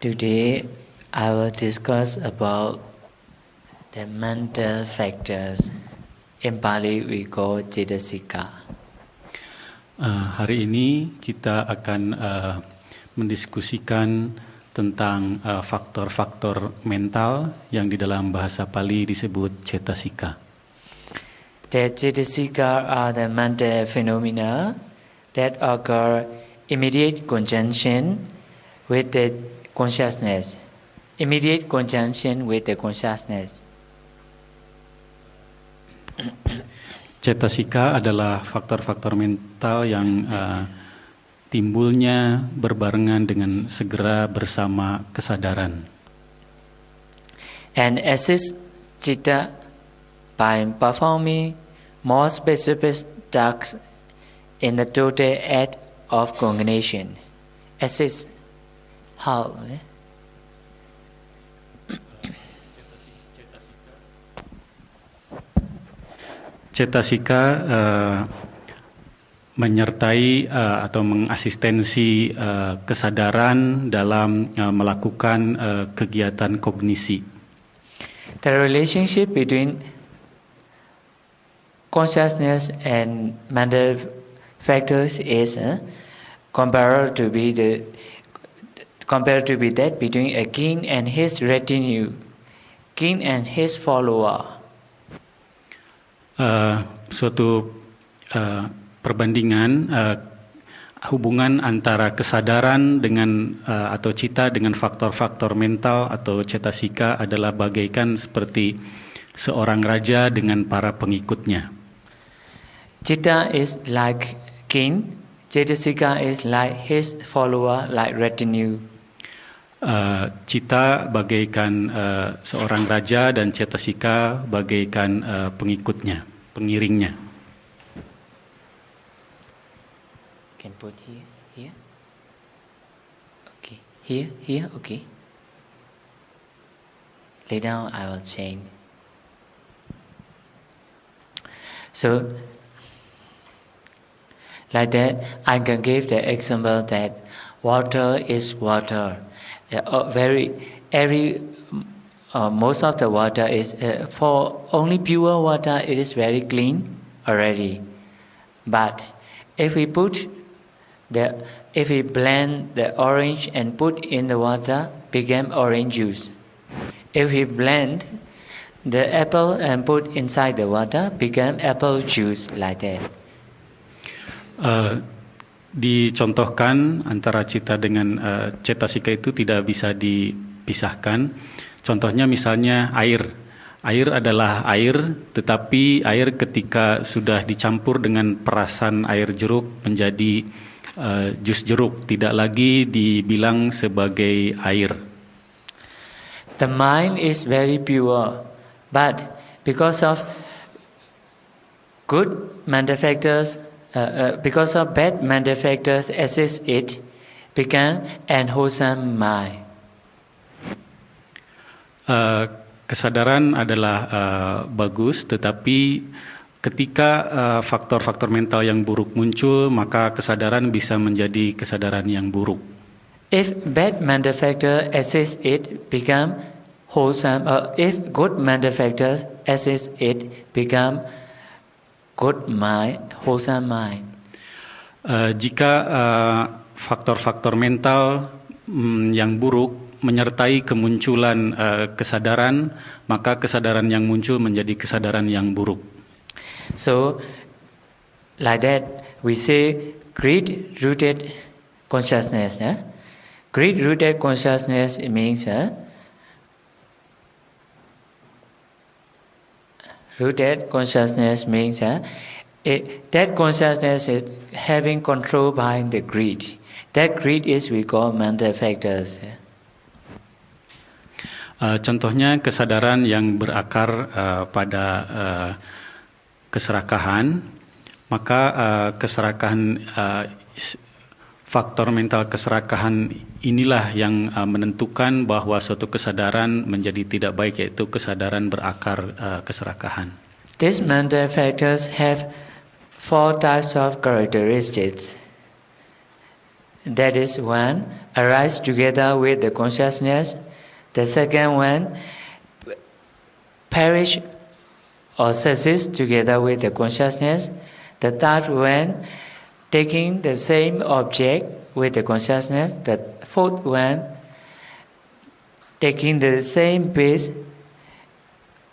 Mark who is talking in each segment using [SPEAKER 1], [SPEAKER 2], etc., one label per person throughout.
[SPEAKER 1] Today, I will discuss about the mental factors. In Pali, we call Cetasika.
[SPEAKER 2] Hari ini kita akan mendiskusikan tentang faktor-faktor mental yang di dalam bahasa Pali disebut cetasika.
[SPEAKER 1] The Cetasika are the mental phenomena that occur immediate conjunction with the consciousness. Immediate conjunction with the consciousness.
[SPEAKER 2] Cetasika adalah faktor-faktor mental yang timbulnya berbarengan dengan segera bersama kesadaran.
[SPEAKER 1] And assist citta by performing more specific tasks in the total act of cognition. Assist how?
[SPEAKER 2] Cetasika menyertai atau mengasistensi kesadaran dalam melakukan kegiatan kognisi.
[SPEAKER 1] The relationship between consciousness and mental factors is compared to be that between a king and his retinue, king and his follower.
[SPEAKER 2] Suatu perbandingan hubungan antara kesadaran dengan atau cita dengan faktor-faktor mental atau cetasika adalah bagaikan seperti seorang raja dengan para pengikutnya.
[SPEAKER 1] Citta is like king, cetasika is like his follower, like retinue.
[SPEAKER 2] Cita bagaikan seorang raja dan cetasika bagaikan pengikutnya, pengiringnya.
[SPEAKER 1] Can put here. Okay, here, okay. Lay down, I will change. So, like that, I can give the example that water is water. Most of the water is for only pure water. It is very clean already. But if we blend the orange and put in the water, become orange juice. If we blend the apple and put inside the water, become apple juice, like that.
[SPEAKER 2] Dicontohkan antara cita dengan cetasika itu tidak bisa dipisahkan. Contohnya misalnya air. Air adalah air, tetapi air ketika sudah dicampur dengan perasan air jeruk menjadi jus jeruk, tidak lagi dibilang sebagai air.
[SPEAKER 1] The mind is very pure, but because of good mental factors, because of bad mental factors assist it, become unwholesome mind.
[SPEAKER 2] Kesadaran adalah bagus, tetapi ketika faktor-faktor mental yang buruk muncul, maka kesadaran bisa menjadi kesadaran yang buruk.
[SPEAKER 1] If bad mental factor assist it, become wholesome. If good mental factors assist it, become good mind, wholesome mind.
[SPEAKER 2] Jika faktor-faktor mental yang buruk menyertai kemunculan kesadaran, maka kesadaran yang muncul menjadi kesadaran yang buruk.
[SPEAKER 1] So, like that, we say greed-rooted consciousness. Greed-rooted consciousness means rooted consciousness means that consciousness is having control behind the greed. That greed is we call mental factors.
[SPEAKER 2] Contohnya kesadaran yang berakar pada keserakahan, maka keserakahan faktor mental keserakahan inilah yang menentukan bahwa suatu kesadaran menjadi tidak baik, yaitu kesadaran berakar keserakahan.
[SPEAKER 1] These mental factors have four types of characteristics. That is one, arise together with the consciousness. The second one, perish or ceases together with the consciousness. The third one, taking the same object with the consciousness. The fourth one, taking the same pace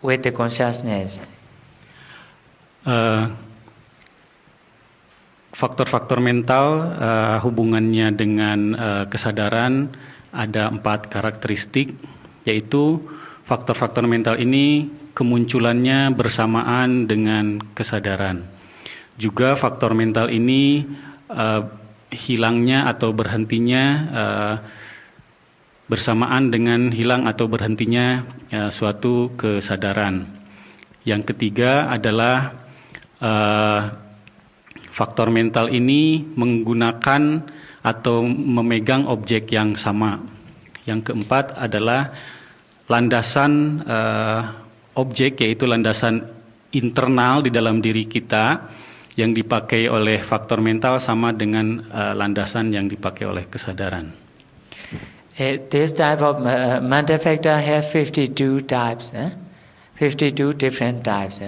[SPEAKER 1] with the consciousness.
[SPEAKER 2] Faktor-faktor mental hubungannya dengan kesadaran ada 4 karakteristik, yaitu faktor-faktor mental ini kemunculannya bersamaan dengan kesadaran. Juga faktor mental ini hilangnya atau berhentinya bersamaan dengan hilang atau berhentinya suatu kesadaran. Yang ketiga adalah faktor mental ini menggunakan atau memegang objek yang sama. Yang keempat adalah landasan objek, yaitu landasan internal di dalam diri kita yang dipakai oleh faktor mental sama dengan landasan yang dipakai oleh kesadaran.
[SPEAKER 1] This type of mental factor have 52 types, 52 different types.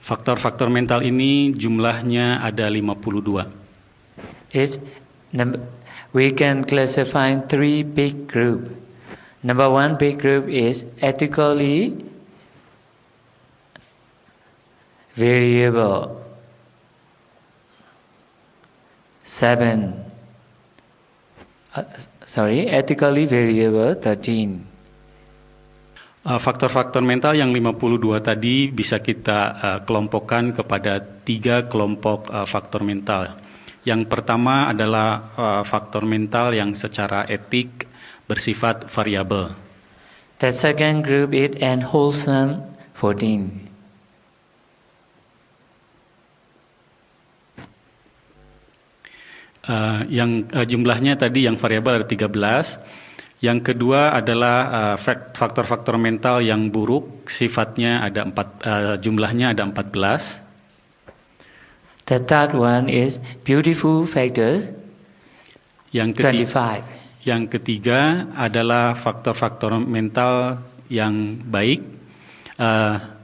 [SPEAKER 2] Faktor-faktor mental ini jumlahnya ada 52.
[SPEAKER 1] We can classify 3 big groups. Number 1 big group is ethically variable. 13.
[SPEAKER 2] Faktor-faktor mental yang 52 tadi bisa kita kelompokkan kepada 3 kelompok faktor mental. Yang pertama adalah faktor mental yang secara etik bersifat variabel.
[SPEAKER 1] The second group is unwholesome 14.
[SPEAKER 2] Yang jumlahnya tadi yang variabel ada 13. Yang kedua adalah faktor-faktor mental yang buruk, sifatnya ada jumlahnya ada 14.
[SPEAKER 1] The third one is beautiful factors.
[SPEAKER 2] Yang
[SPEAKER 1] 25.
[SPEAKER 2] Yang ketiga adalah faktor-faktor mental yang baik,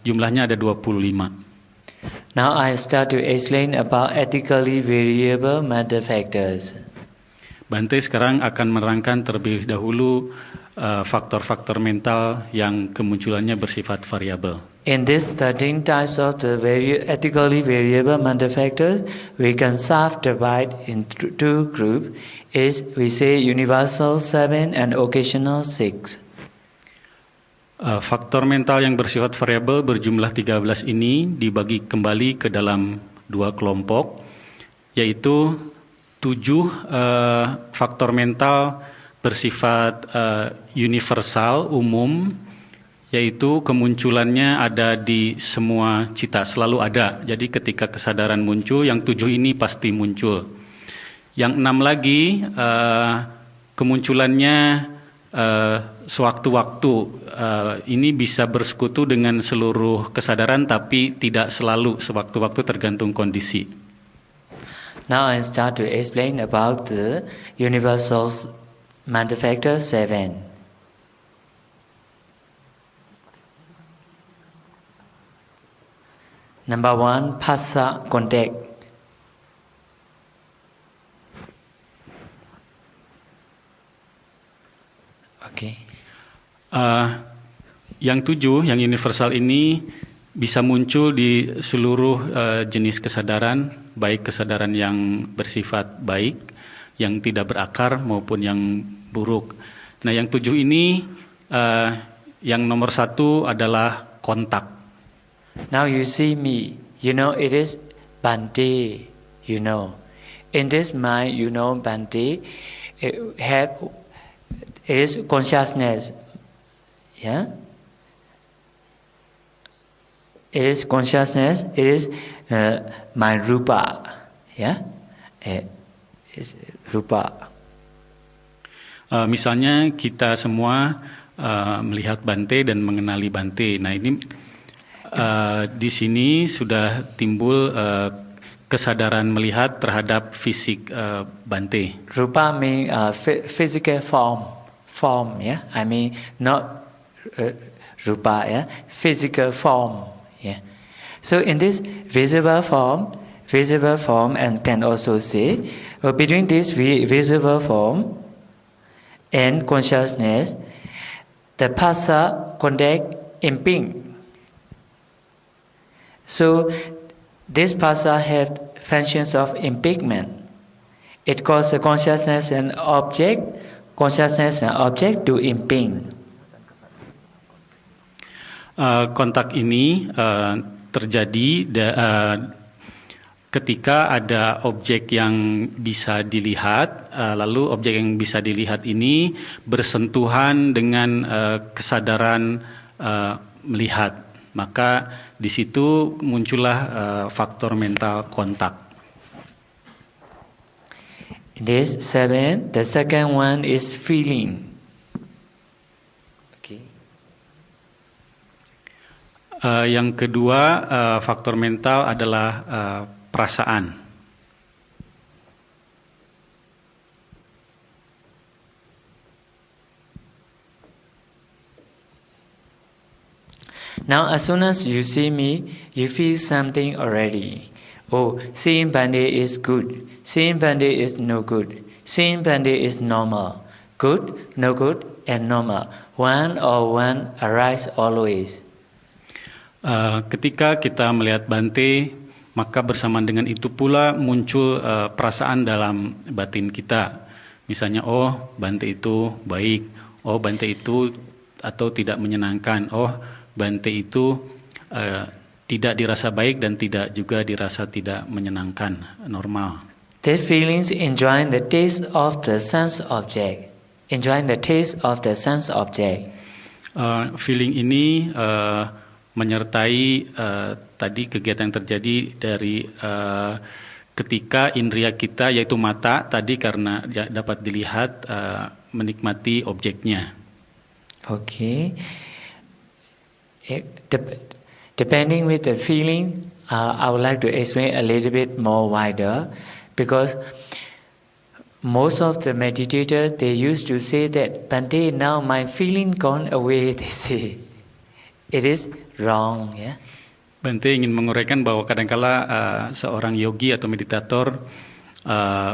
[SPEAKER 2] jumlahnya ada 25.
[SPEAKER 1] Now I start to explain about ethically variable mental factors.
[SPEAKER 2] Bante sekarang akan menerangkan terlebih dahulu faktor-faktor mental yang kemunculannya bersifat variabel.
[SPEAKER 1] In these 13 types of the ethically variable mental factors, we can subdivide into 2 groups. We say universal 7 and occasional 6.
[SPEAKER 2] Faktor mental yang bersifat variabel berjumlah 13 ini dibagi kembali ke dalam 2 kelompok, yaitu 7 faktor mental bersifat universal, umum, yaitu kemunculannya ada di semua cita, selalu ada. Jadi ketika kesadaran muncul, yang 7 ini pasti muncul. Yang 6 lagi kemunculannya sewaktu-waktu, ini bisa bersekutu dengan seluruh kesadaran, tapi tidak selalu, sewaktu-waktu tergantung kondisi.
[SPEAKER 1] Now I start to explain about the universal mental factor 7. Number 1, phassa contact. Okay.
[SPEAKER 2] Yang 7, yang universal ini bisa muncul di seluruh jenis kesadaran, baik kesadaran yang bersifat baik, yang tidak berakar maupun yang buruk. Nah, yang 7 ini yang nomor 1 adalah kontak.
[SPEAKER 1] Now you see me, you know it is Bante, you know. In this mind, you know Bante, it is consciousness, yeah? It is consciousness, it is my rupa, yeah? It's rupa.
[SPEAKER 2] Misalnya kita semua melihat Bante dan mengenali Bante. Nah, ini di sini sudah timbul kesadaran melihat terhadap fisik Bante.
[SPEAKER 1] Rupa means physical form, yeah. I mean not rupa, yeah. Physical form, yeah. So in this visible form, and can also say between this visible form and consciousness, the phassa contact imping. So this phassa have functions of impingement. It causes consciousness and object to imping.
[SPEAKER 2] Kontak ini terjadi ketika ada objek yang bisa dilihat, lalu objek yang bisa dilihat ini bersentuhan dengan kesadaran melihat, maka di situ muncullah faktor mental kontak.
[SPEAKER 1] This 7. The second one is feeling. Okay.
[SPEAKER 2] Yang kedua faktor mental adalah perasaan.
[SPEAKER 1] Now, as soon as you see me, you feel something already. Oh, seeing Bante is good. Seeing Bante is no good. Seeing Bante is normal. Good, no good, and normal. One or one arise always.
[SPEAKER 2] Ketika kita melihat Bante, maka bersamaan dengan itu pula muncul perasaan dalam batin kita. Misalnya, oh Bante itu baik. Oh Bante itu atau tidak menyenangkan. Oh Bante itu tidak dirasa baik dan tidak juga dirasa tidak menyenangkan, normal.
[SPEAKER 1] The feelings enjoying the taste of the sense object. Enjoying the taste of the sense object.
[SPEAKER 2] Feeling ini menyertai tadi kegiatan yang terjadi dari ketika indera kita yaitu mata tadi karena dapat dilihat menikmati objeknya.
[SPEAKER 1] Okay. Depending with the feeling, I would like to explain a little bit more wider, because most of the meditators, they used to say that, Bante, now my feeling gone away, they say. It is wrong, yeah.
[SPEAKER 2] Bante ingin menguraikan bahwa kadangkala seorang yogi atau meditator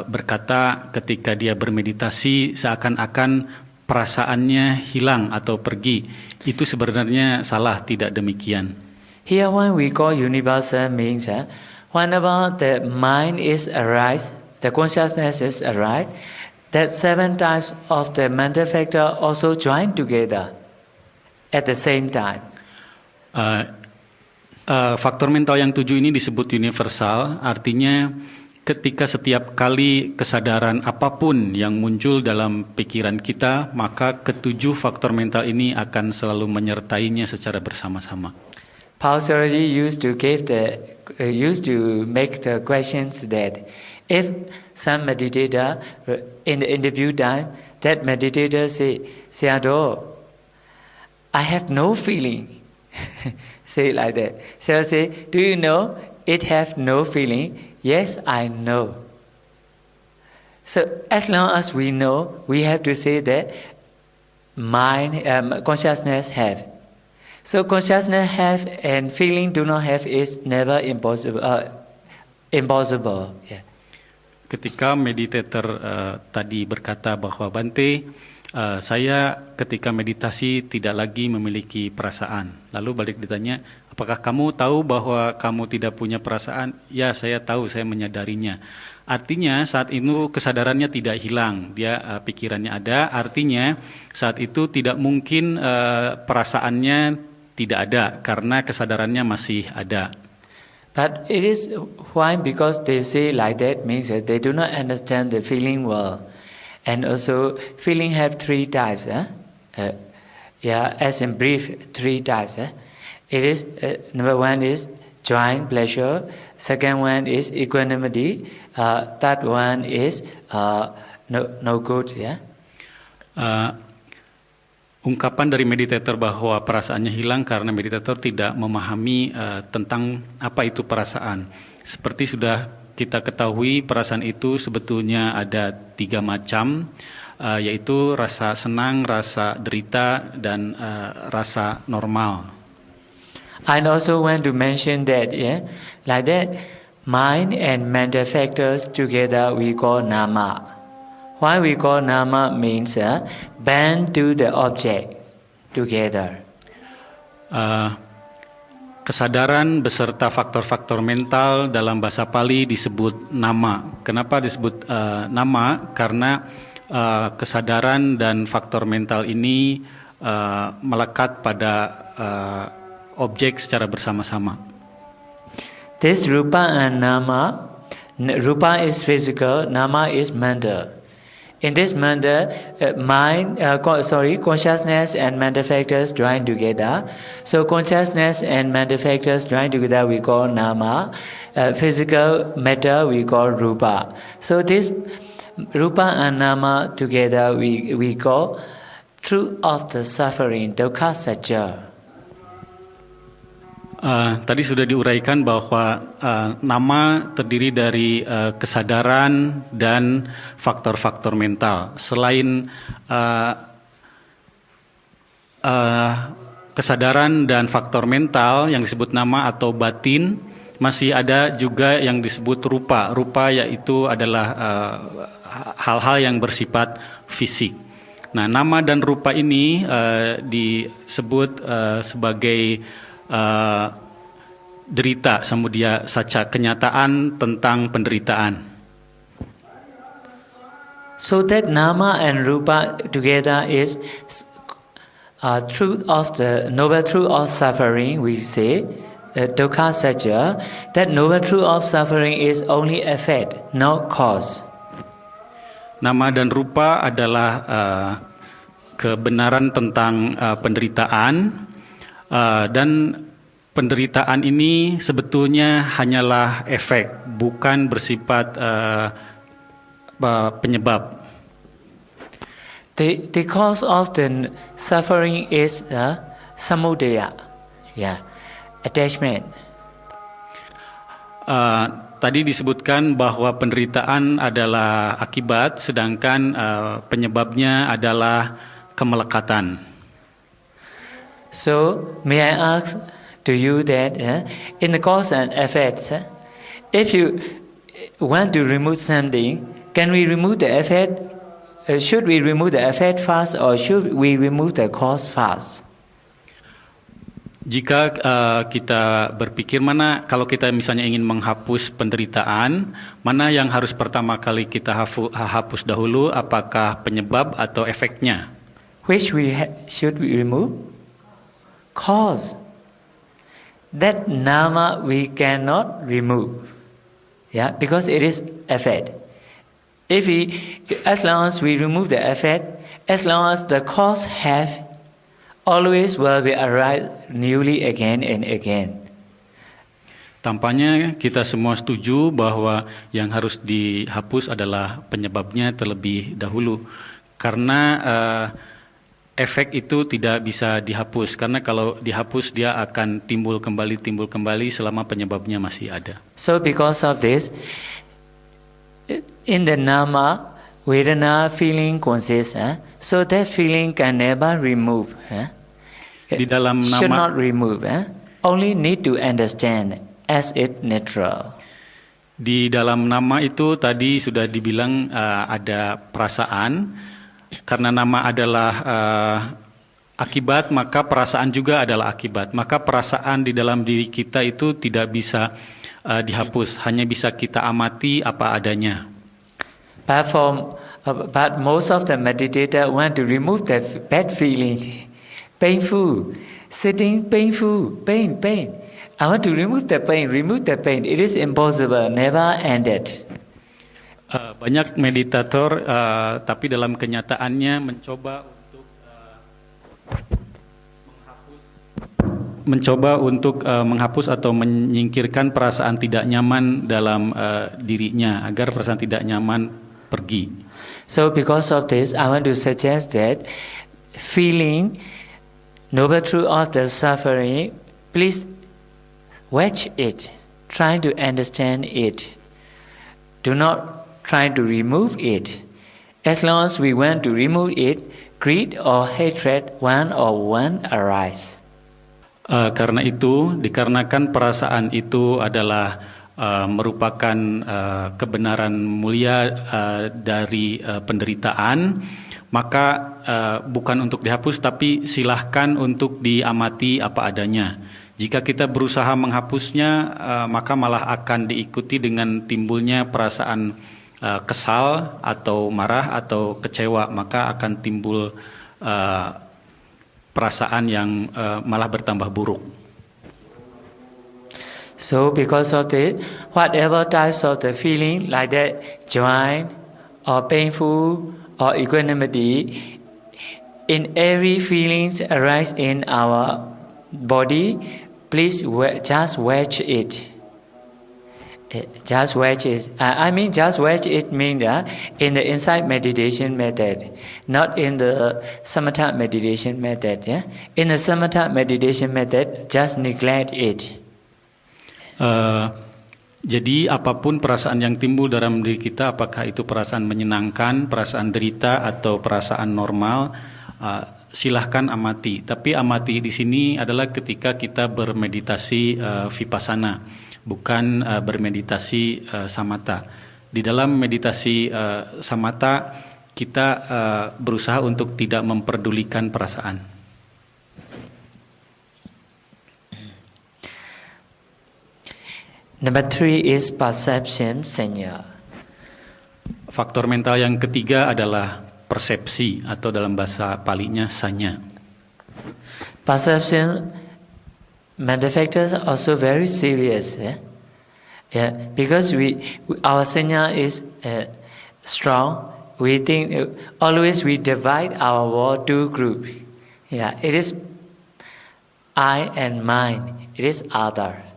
[SPEAKER 2] berkata ketika dia bermeditasi seakan-akan perasaannya hilang atau pergi. Itu sebenarnya salah, tidak demikian.
[SPEAKER 1] Here when we call universal means, whenever the mind is arise, the consciousness is arise, that 7 types of the mental factor also join together at the same time.
[SPEAKER 2] Faktor mental yang 7 ini disebut universal, artinya ketika setiap kali kesadaran apapun yang muncul dalam pikiran kita, maka ketujuh faktor mental ini akan selalu menyertainya secara bersama-sama.
[SPEAKER 1] Paul Sarojee used to make the questions that if some meditator in the interview time, that meditator say, Sayadaw, I have no feeling. Say it like that. Sayadaw say, do you know it have no feeling? Yes, I know. So as long as we know, we have to say that mind, consciousness have. So consciousness have and feeling do not have is never impossible. Impossible. Yeah.
[SPEAKER 2] Ketika meditator tadi berkata bahwa Bante, saya ketika meditasi tidak lagi memiliki perasaan. Lalu balik ditanya, apakah kamu tahu bahwa kamu tidak punya perasaan? Ya, saya tahu, saya menyadarinya. Artinya saat itu kesadarannya tidak hilang, dia pikirannya ada. Artinya saat itu tidak mungkin perasaannya tidak ada karena kesadarannya masih ada.
[SPEAKER 1] But it is why, because they say like that means that they do not understand the feeling well. And also, feeling have 3 types. As in brief, 3 types. It is number 1 is joy, pleasure. Second one is equanimity. Third one is no good. Yeah.
[SPEAKER 2] Ungkapan dari meditator bahwa perasaannya hilang karena meditator tidak memahami tentang apa itu perasaan. Seperti sudah kita ketahui perasaan itu sebetulnya ada 3 macam, yaitu rasa senang, rasa derita, dan rasa normal.
[SPEAKER 1] I also want to mention that, like that, mind and mental factors together we call nama. Why we call nama means band to the object together.
[SPEAKER 2] Kesadaran beserta faktor-faktor mental dalam bahasa Pali disebut nama. Kenapa disebut nama? Karena kesadaran dan faktor mental ini melekat pada objek secara bersama-sama.
[SPEAKER 1] This rupa and nama, rupa is physical, nama is mental. In this manner, consciousness and mental factors join together. So consciousness and mental factors join together we call nama. Physical matter we call rupa. So this rupa and nama together we call truth of the suffering, dukkha satya.
[SPEAKER 2] Tadi sudah diuraikan bahwa nama terdiri dari kesadaran dan faktor-faktor mental. Selain kesadaran dan faktor mental yang disebut nama atau batin, masih ada juga yang disebut rupa. Rupa yaitu adalah hal-hal yang bersifat fisik. Nah, nama dan rupa ini disebut sebagai derita samudia saca, kenyataan tentang penderitaan.
[SPEAKER 1] So that nama and rupa together is truth of the noble truth of suffering, we say, dukkha satya. That noble truth of suffering is only effect, not cause.
[SPEAKER 2] Nama dan rupa adalah kebenaran tentang penderitaan, dan penderitaan ini sebetulnya hanyalah efek, bukan bersifat penyebab.
[SPEAKER 1] The cause of the suffering is samudaya, attachment.
[SPEAKER 2] Tadi disebutkan bahwa penderitaan adalah akibat, sedangkan penyebabnya adalah kemelekatan.
[SPEAKER 1] So, may I ask to you that in the cause and effect, if you want to remove something, can we remove the effect? Should we remove the effect first, or should we remove the cause first?
[SPEAKER 2] Jika kita berpikir kalau kita misalnya ingin menghapus penderitaan, mana yang harus pertama kali kita hapus dahulu, apakah penyebab atau efeknya?
[SPEAKER 1] Which should we remove? Cause. That nama we cannot remove, because it is effect. As long as we remove the effect, as long as the cause always will be arise newly again and again.
[SPEAKER 2] Tampaknya kita semua setuju bahwa yang harus dihapus adalah penyebabnya terlebih dahulu, karena efek itu tidak bisa dihapus, karena kalau dihapus dia akan timbul kembali selama penyebabnya masih ada.
[SPEAKER 1] So because of this, in the nama, Vedana feeling consists, so that feeling can never remove.
[SPEAKER 2] Di dalam nama,
[SPEAKER 1] should not remove, only need to understand as it natural.
[SPEAKER 2] Di dalam nama itu tadi sudah dibilang ada perasaan. Karena nama adalah akibat, maka perasaan juga adalah akibat. Maka perasaan di dalam diri kita itu tidak bisa dihapus, hanya bisa kita amati apa adanya.
[SPEAKER 1] But most of the meditator want to remove the bad feeling, painful, sitting painful, pain. I want to remove the pain. It is impossible, never ended.
[SPEAKER 2] Banyak meditator, tapi dalam kenyataannya mencoba untuk menghapus atau menyingkirkan perasaan tidak nyaman dalam dirinya agar perasaan tidak nyaman pergi.
[SPEAKER 1] So because of this, I want to suggest that feeling noble truth of the suffering, please watch it, try to understand it. do not try to remove it. As long as we want to remove it, greed or hatred one arise.
[SPEAKER 2] Karena itu, dikarenakan perasaan itu adalah merupakan kebenaran mulia dari penderitaan, maka bukan untuk dihapus, tapi silahkan untuk diamati apa adanya. Jika kita berusaha menghapusnya, maka malah akan diikuti dengan timbulnya perasaan kesal atau marah atau kecewa, maka akan timbul perasaan yang malah bertambah buruk.
[SPEAKER 1] So because of the whatever types of the feeling like that, joy or painful or equanimity, in every feelings arise in our body, please just watch it. Just watch it. Just watch it means that in the insight meditation method, not in the samatha meditation method. Yeah? In the samatha meditation method, just neglect it.
[SPEAKER 2] Jadi apapun perasaan yang timbul dalam diri kita, apakah itu perasaan menyenangkan, perasaan derita, atau perasaan normal, silahkan amati. Tapi amati di sini adalah ketika kita bermeditasi vipassana, bukan bermeditasi samatha. Di dalam meditasi samatha kita berusaha untuk tidak memperdulikan perasaan.
[SPEAKER 1] Number 3 is perception, sanya.
[SPEAKER 2] Faktor mental yang ketiga adalah persepsi, atau dalam bahasa Palinya sanya.
[SPEAKER 1] Perception mental factors are also very serious. Because our sanya is strong. We think always we divide our world to group. It is I and mine. It is other.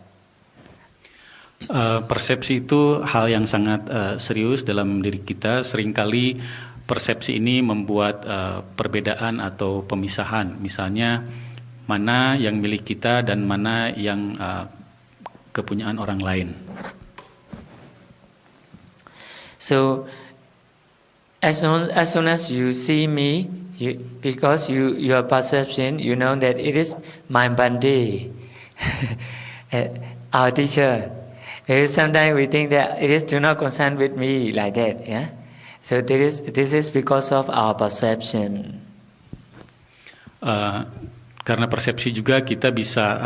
[SPEAKER 2] Persepsi itu hal yang sangat serius dalam diri kita. Seringkali persepsi ini membuat perbedaan atau pemisahan. Misalnya mana yang milik kita dan mana yang kepunyaan orang lain.
[SPEAKER 1] So as soon as you see me, because your perception, you know that it is my Bande, our teacher. Sometimes we think that it is do not concern with me like that. So this is because of our perception.
[SPEAKER 2] Karena persepsi juga kita bisa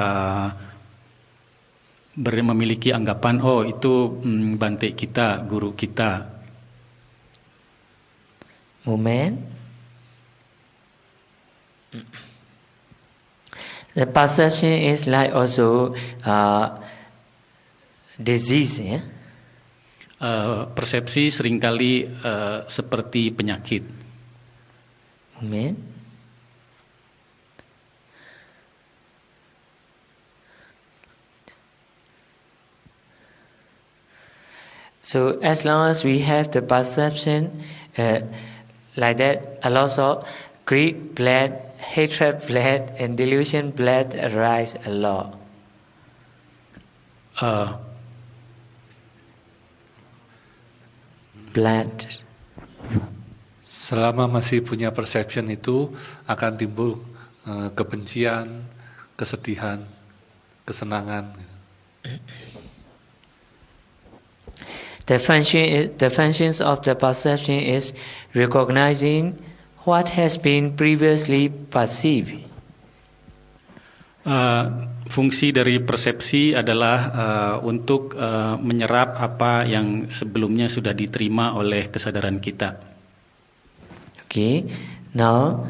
[SPEAKER 2] memiliki anggapan, oh itu Bante kita, guru kita.
[SPEAKER 1] Moment. The perception is like also disease.
[SPEAKER 2] Persepsi seringkali seperti penyakit.
[SPEAKER 1] Moment. So as long as we have the perception like that, a lot of greed, blood, hatred, blood, and delusion, blood arise a lot. Blood.
[SPEAKER 3] Selama masih punya perception itu akan timbul kebencian, kesedihan, kesenangan.
[SPEAKER 1] The functions of the perception is recognizing what has been previously perceived.
[SPEAKER 2] Fungsi dari persepsi adalah untuk menyerap apa yang sebelumnya sudah diterima oleh kesadaran kita.
[SPEAKER 1] Okay, now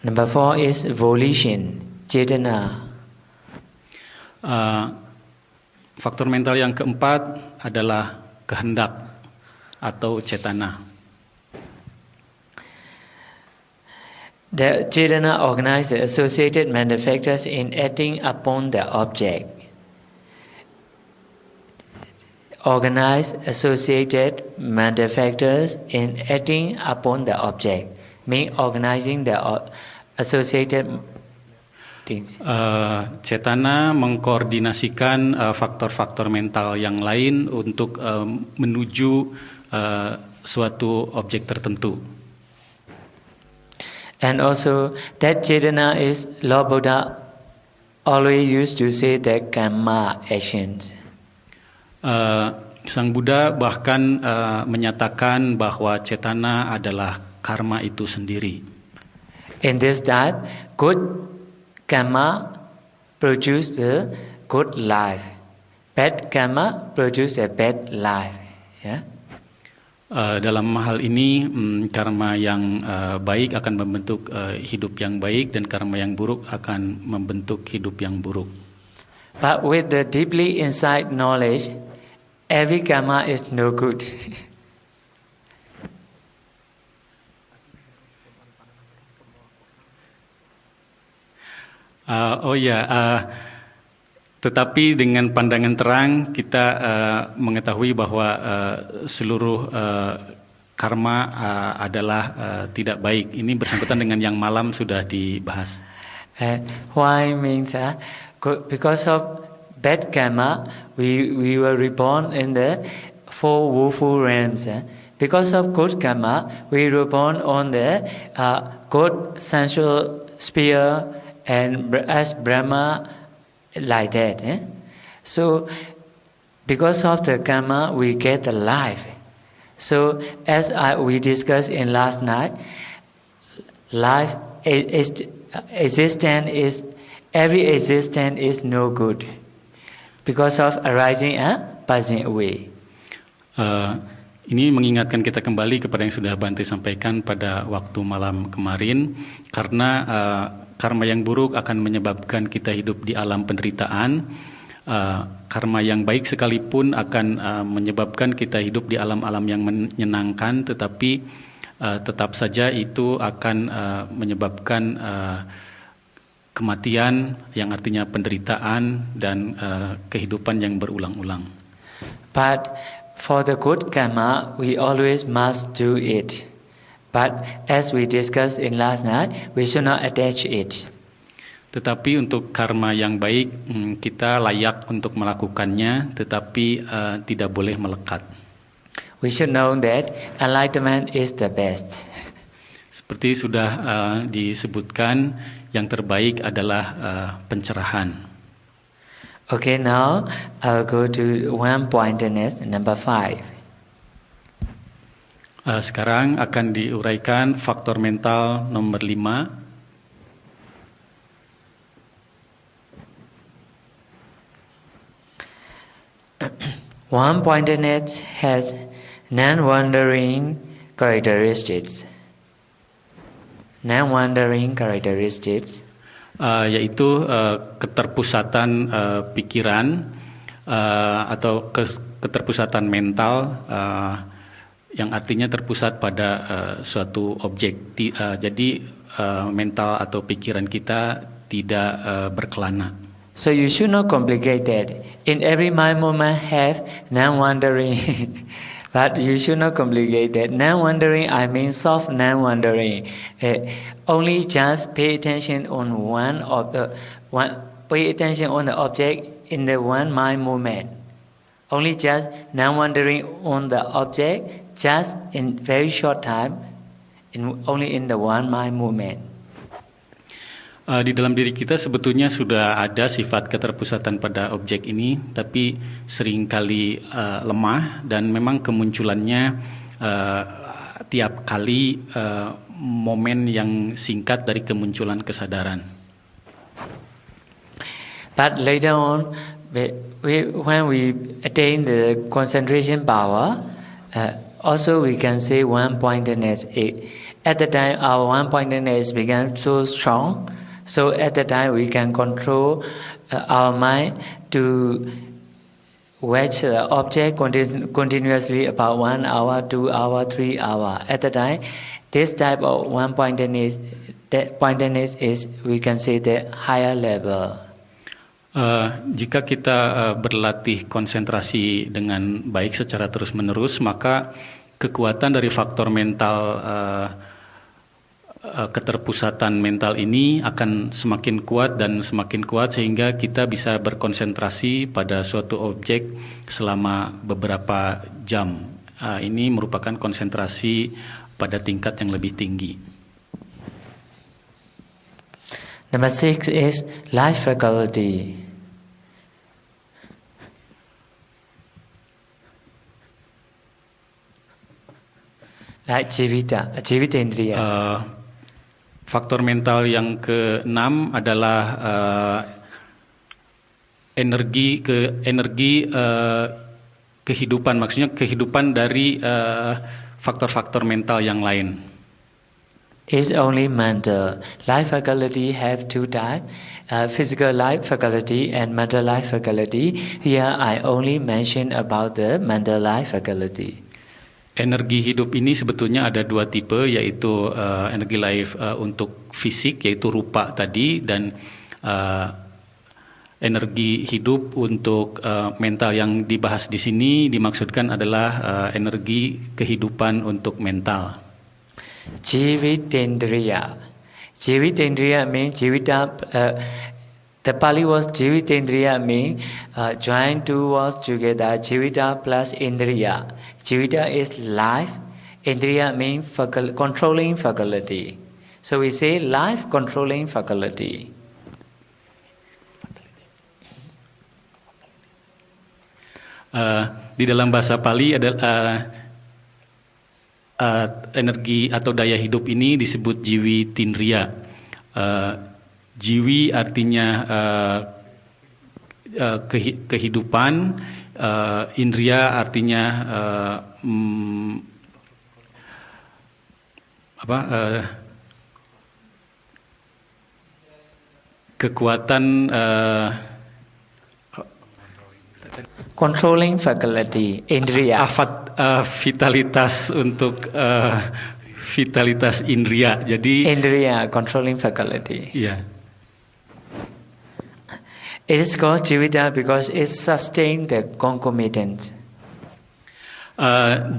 [SPEAKER 1] number 4 is volition, cetana.
[SPEAKER 2] Faktor mental yang keempat adalah kehendak atau cetana.
[SPEAKER 1] The cetana organizes associated mental factors in acting upon the object. Organize associated mental factors in acting upon the object. Mean organizing the associated. things.
[SPEAKER 2] Cetana mengkoordinasikan faktor-faktor mental yang lain untuk menuju suatu objek tertentu.
[SPEAKER 1] And also that Cetana is Lord Buddha always used to say that karma actions.
[SPEAKER 2] Sang Buddha bahkan menyatakan bahwa cetana adalah karma itu sendiri.
[SPEAKER 1] In this type, good karma produce the good life. Bad karma produce a bad life. Yeah?
[SPEAKER 2] Dalam hal ini, karma yang baik akan membentuk hidup yang baik dan karma yang buruk akan membentuk hidup yang buruk.
[SPEAKER 1] But with the deeply inside knowledge, every karma is no good. Tetapi dengan pandangan terang kita mengetahui bahwa seluruh karma adalah tidak baik. Ini bersangkutan dengan yang malam sudah dibahas. Why means because of bad karma, we were reborn in the four woeful realms. Because of good karma, we were born on the good sensual sphere and as Brahma, like that. So, because of the karma, we get the life. So, as we discussed in last night, life existence is every existence is no good because of arising and passing away.
[SPEAKER 2] Ini mengingatkan kita kembali kepada yang sudah Bante sampaikan pada waktu malam kemarin, karena karma yang buruk akan menyebabkan kita hidup di alam penderitaan. Karma yang baik sekalipun akan menyebabkan kita hidup di alam-alam yang menyenangkan, tetapi tetap saja itu akan menyebabkan kematian, yang artinya penderitaan dan kehidupan yang berulang-ulang.
[SPEAKER 1] But for the good karma, we always must do it. But as we discussed in last night, we should not attach it.
[SPEAKER 2] Tetapi untuk karma yang baik, kita layak untuk melakukannya, tetapi tidak boleh melekat.
[SPEAKER 1] We should know that enlightenment is the best.
[SPEAKER 2] Seperti sudah disebutkan, yang terbaik adalah pencerahan.
[SPEAKER 1] Okay, now I'll go to one-pointedness, number 5.
[SPEAKER 2] Sekarang akan diuraikan faktor mental nomor 5.
[SPEAKER 1] One-pointedness has non-wandering characteristics. Non-wandering characteristics.
[SPEAKER 2] Yaitu keterpusatan pikiran atau keterpusatan mental, yang artinya terpusat pada suatu objek. Jadi mental atau pikiran kita tidak berkelana.
[SPEAKER 1] So you should not complicate that. In every mind moment have non-wandering. But you should not complicate that. Non-wandering, I mean soft non-wandering. Only just pay attention on pay attention on the object in the one mind movement. Only just non-wandering on the object, just in very short time, only in the one mind movement.
[SPEAKER 2] Di dalam diri kita sebetulnya sudah ada sifat keterpusatan pada objek ini, tapi seringkali lemah dan memang kemunculannya tiap kali momen yang singkat dari kemunculan kesadaran.
[SPEAKER 1] But later on, when we attain the concentration power, also we can say one-pointedness. At the time, our one-pointedness began so strong. So at the time we can control our mind to watch the object continuously about 1 hour, 2 hour, 3 hour. At the time, this type of one-pointedness is, we can say, the higher level.
[SPEAKER 2] Jika kita berlatih konsentrasi dengan baik secara terus-menerus, maka kekuatan dari faktor mental keterpusatan mental ini akan semakin kuat dan semakin kuat sehingga kita bisa berkonsentrasi pada suatu objek selama beberapa jam. Ini merupakan konsentrasi pada tingkat yang lebih tinggi.
[SPEAKER 1] Number 6 is life faculty. Like Jivitendriya.
[SPEAKER 2] Faktor mental yang ke-6 adalah energi kehidupan, maksudnya kehidupan dari faktor-faktor mental yang lain.
[SPEAKER 1] It's only mental. Life faculty have two types, physical life faculty and mental life faculty. Here I only mention about the mental life faculty.
[SPEAKER 2] Energi hidup ini sebetulnya ada dua tipe, yaitu energi life untuk fisik, yaitu rupa tadi, dan energi hidup untuk mental yang dibahas di sini dimaksudkan adalah energi kehidupan untuk mental.
[SPEAKER 1] Jivitendriya. Jivitendriya means Jivita. The Pali was Jivitendriya means join two words together, Jivita plus Indriya. Jivita is life, Indriya means controlling faculty. So we say life controlling faculty.
[SPEAKER 2] Di dalam bahasa Pali ada energi atau daya hidup ini disebut Jivitendriya. Jiwi artinya kehidupan, indriya artinya kekuatan,
[SPEAKER 1] controlling faculty, indriya.
[SPEAKER 2] Vitalitas untuk vitalitas indriya. Jadi
[SPEAKER 1] indriya, controlling faculty.
[SPEAKER 2] Yeah.
[SPEAKER 1] It is called Jivita because it sustains the concomitant.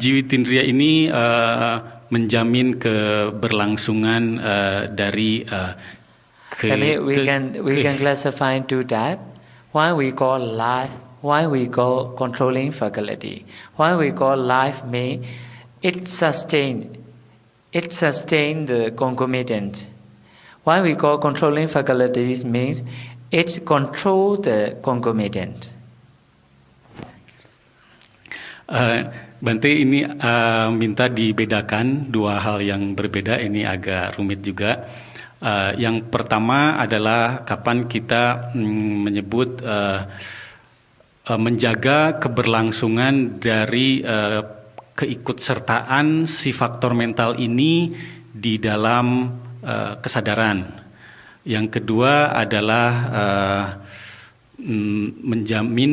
[SPEAKER 2] Jivitendriya ini menjamin keberlangsungan dari
[SPEAKER 1] we can classify in two types. One we call life, one we call controlling faculty. One we call life means it sustain the concomitant. One we call controlling faculties means it control the concomitant.
[SPEAKER 2] Bante ini minta dibedakan dua hal yang berbeda, ini agak rumit juga. Yang pertama adalah kapan kita menyebut menjaga keberlangsungan dari keikutsertaan si faktor mental ini di dalam kesadaran. Yang kedua adalah menjamin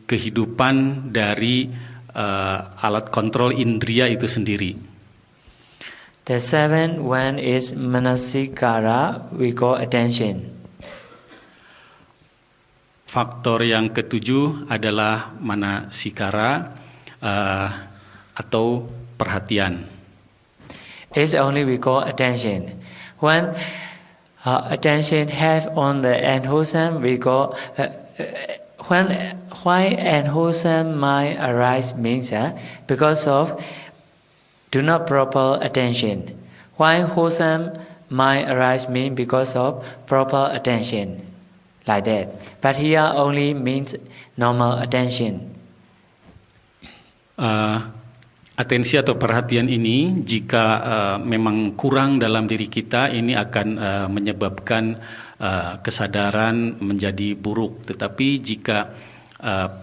[SPEAKER 2] kehidupan dari alat kontrol indriya itu sendiri.
[SPEAKER 1] The seventh one is manasikara, we call attention.
[SPEAKER 2] Faktor yang ketujuh adalah manasikara atau perhatian.
[SPEAKER 1] It's only we call attention. When attention have on the unwholesome, we call why unwholesome mind arise means because of do not proper attention. Why wholesome mind arise means because of proper attention, like that. But here only means normal attention.
[SPEAKER 2] Atensi atau perhatian ini jika memang kurang dalam diri kita, ini akan menyebabkan kesadaran menjadi buruk. Tetapi jika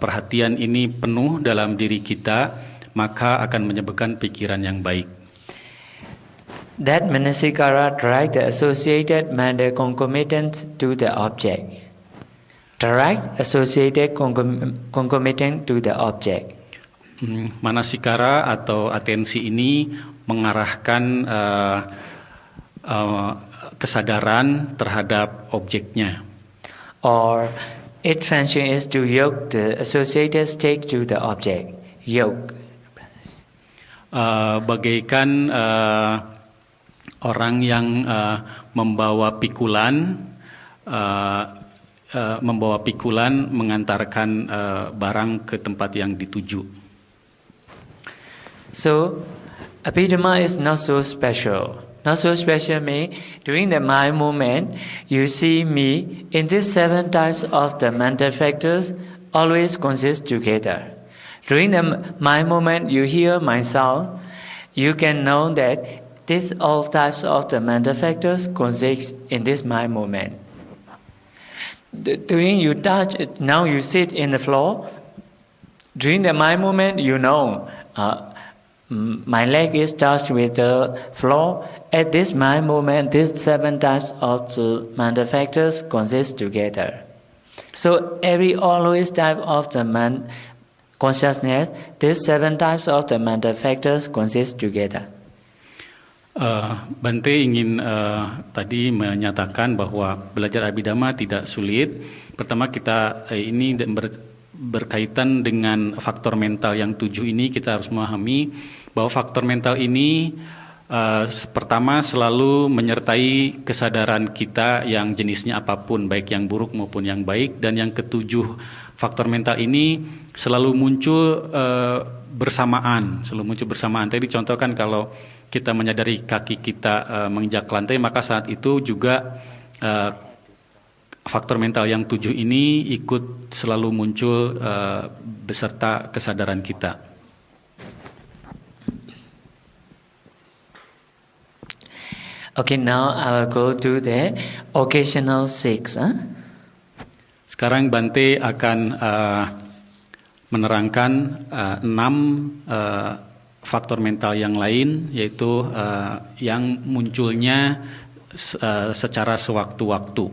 [SPEAKER 2] perhatian ini penuh dalam diri kita, maka akan menyebabkan pikiran yang baik.
[SPEAKER 1] That manasikara direct the associated mental concomitant to the object. Direct associated concomitant to the object.
[SPEAKER 2] Manasikara atau atensi ini mengarahkan kesadaran terhadap objeknya.
[SPEAKER 1] Or its function is to yoke the associated state to the object. Yoke.
[SPEAKER 2] Bagaikan orang yang membawa pikulan mengantarkan barang ke tempat yang dituju.
[SPEAKER 1] So, Abhidhamma is not so special. Not so special means during the mind movement, you see me in these 7 types of the mental factors always consist together. During the mind movement, you hear my sound, you can know that these all types of the mental factors consist in this mind movement. During you touch, now you sit in the floor, during the mind movement, you know, my leg is touched with the floor. At this mind movement, these 7 types of the mental factors consist together. So every always type of the consciousness, these 7 types of the mental factors consist together.
[SPEAKER 2] Bante ingin tadi menyatakan bahwa belajar Abhidhamma tidak sulit. Pertama kita ini berkaitan dengan faktor mental yang 7 ini, kita harus memahami bahwa faktor mental ini pertama selalu menyertai kesadaran kita yang jenisnya apapun, baik yang buruk maupun yang baik. Dan yang ketujuh, faktor mental ini selalu muncul bersamaan. Tadi dicontohkan kalau kita menyadari kaki kita menginjak lantai, maka saat itu juga faktor mental yang 7 ini ikut selalu muncul beserta kesadaran kita.
[SPEAKER 1] Okay, now I will go to the occasional 6.
[SPEAKER 2] Sekarang Bante akan menerangkan 6 faktor mental yang lain, yaitu yang munculnya secara sewaktu-waktu.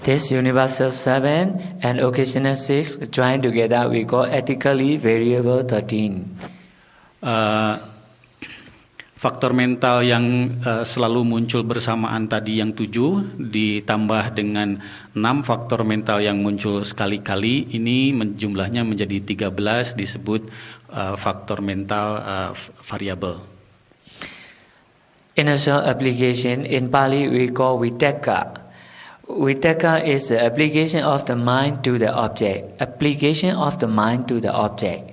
[SPEAKER 1] This universal 7 and occasional 6 joined together we call ethically variable 13.
[SPEAKER 2] Faktor mental yang selalu muncul bersamaan tadi yang 7 ditambah dengan 6 faktor mental yang muncul sekali-kali, ini jumlahnya menjadi 13, disebut faktor mental variabel.
[SPEAKER 1] Initial application in Pali we call vitaka. Vitaka is the application of the mind to the object. Application of the mind to the object.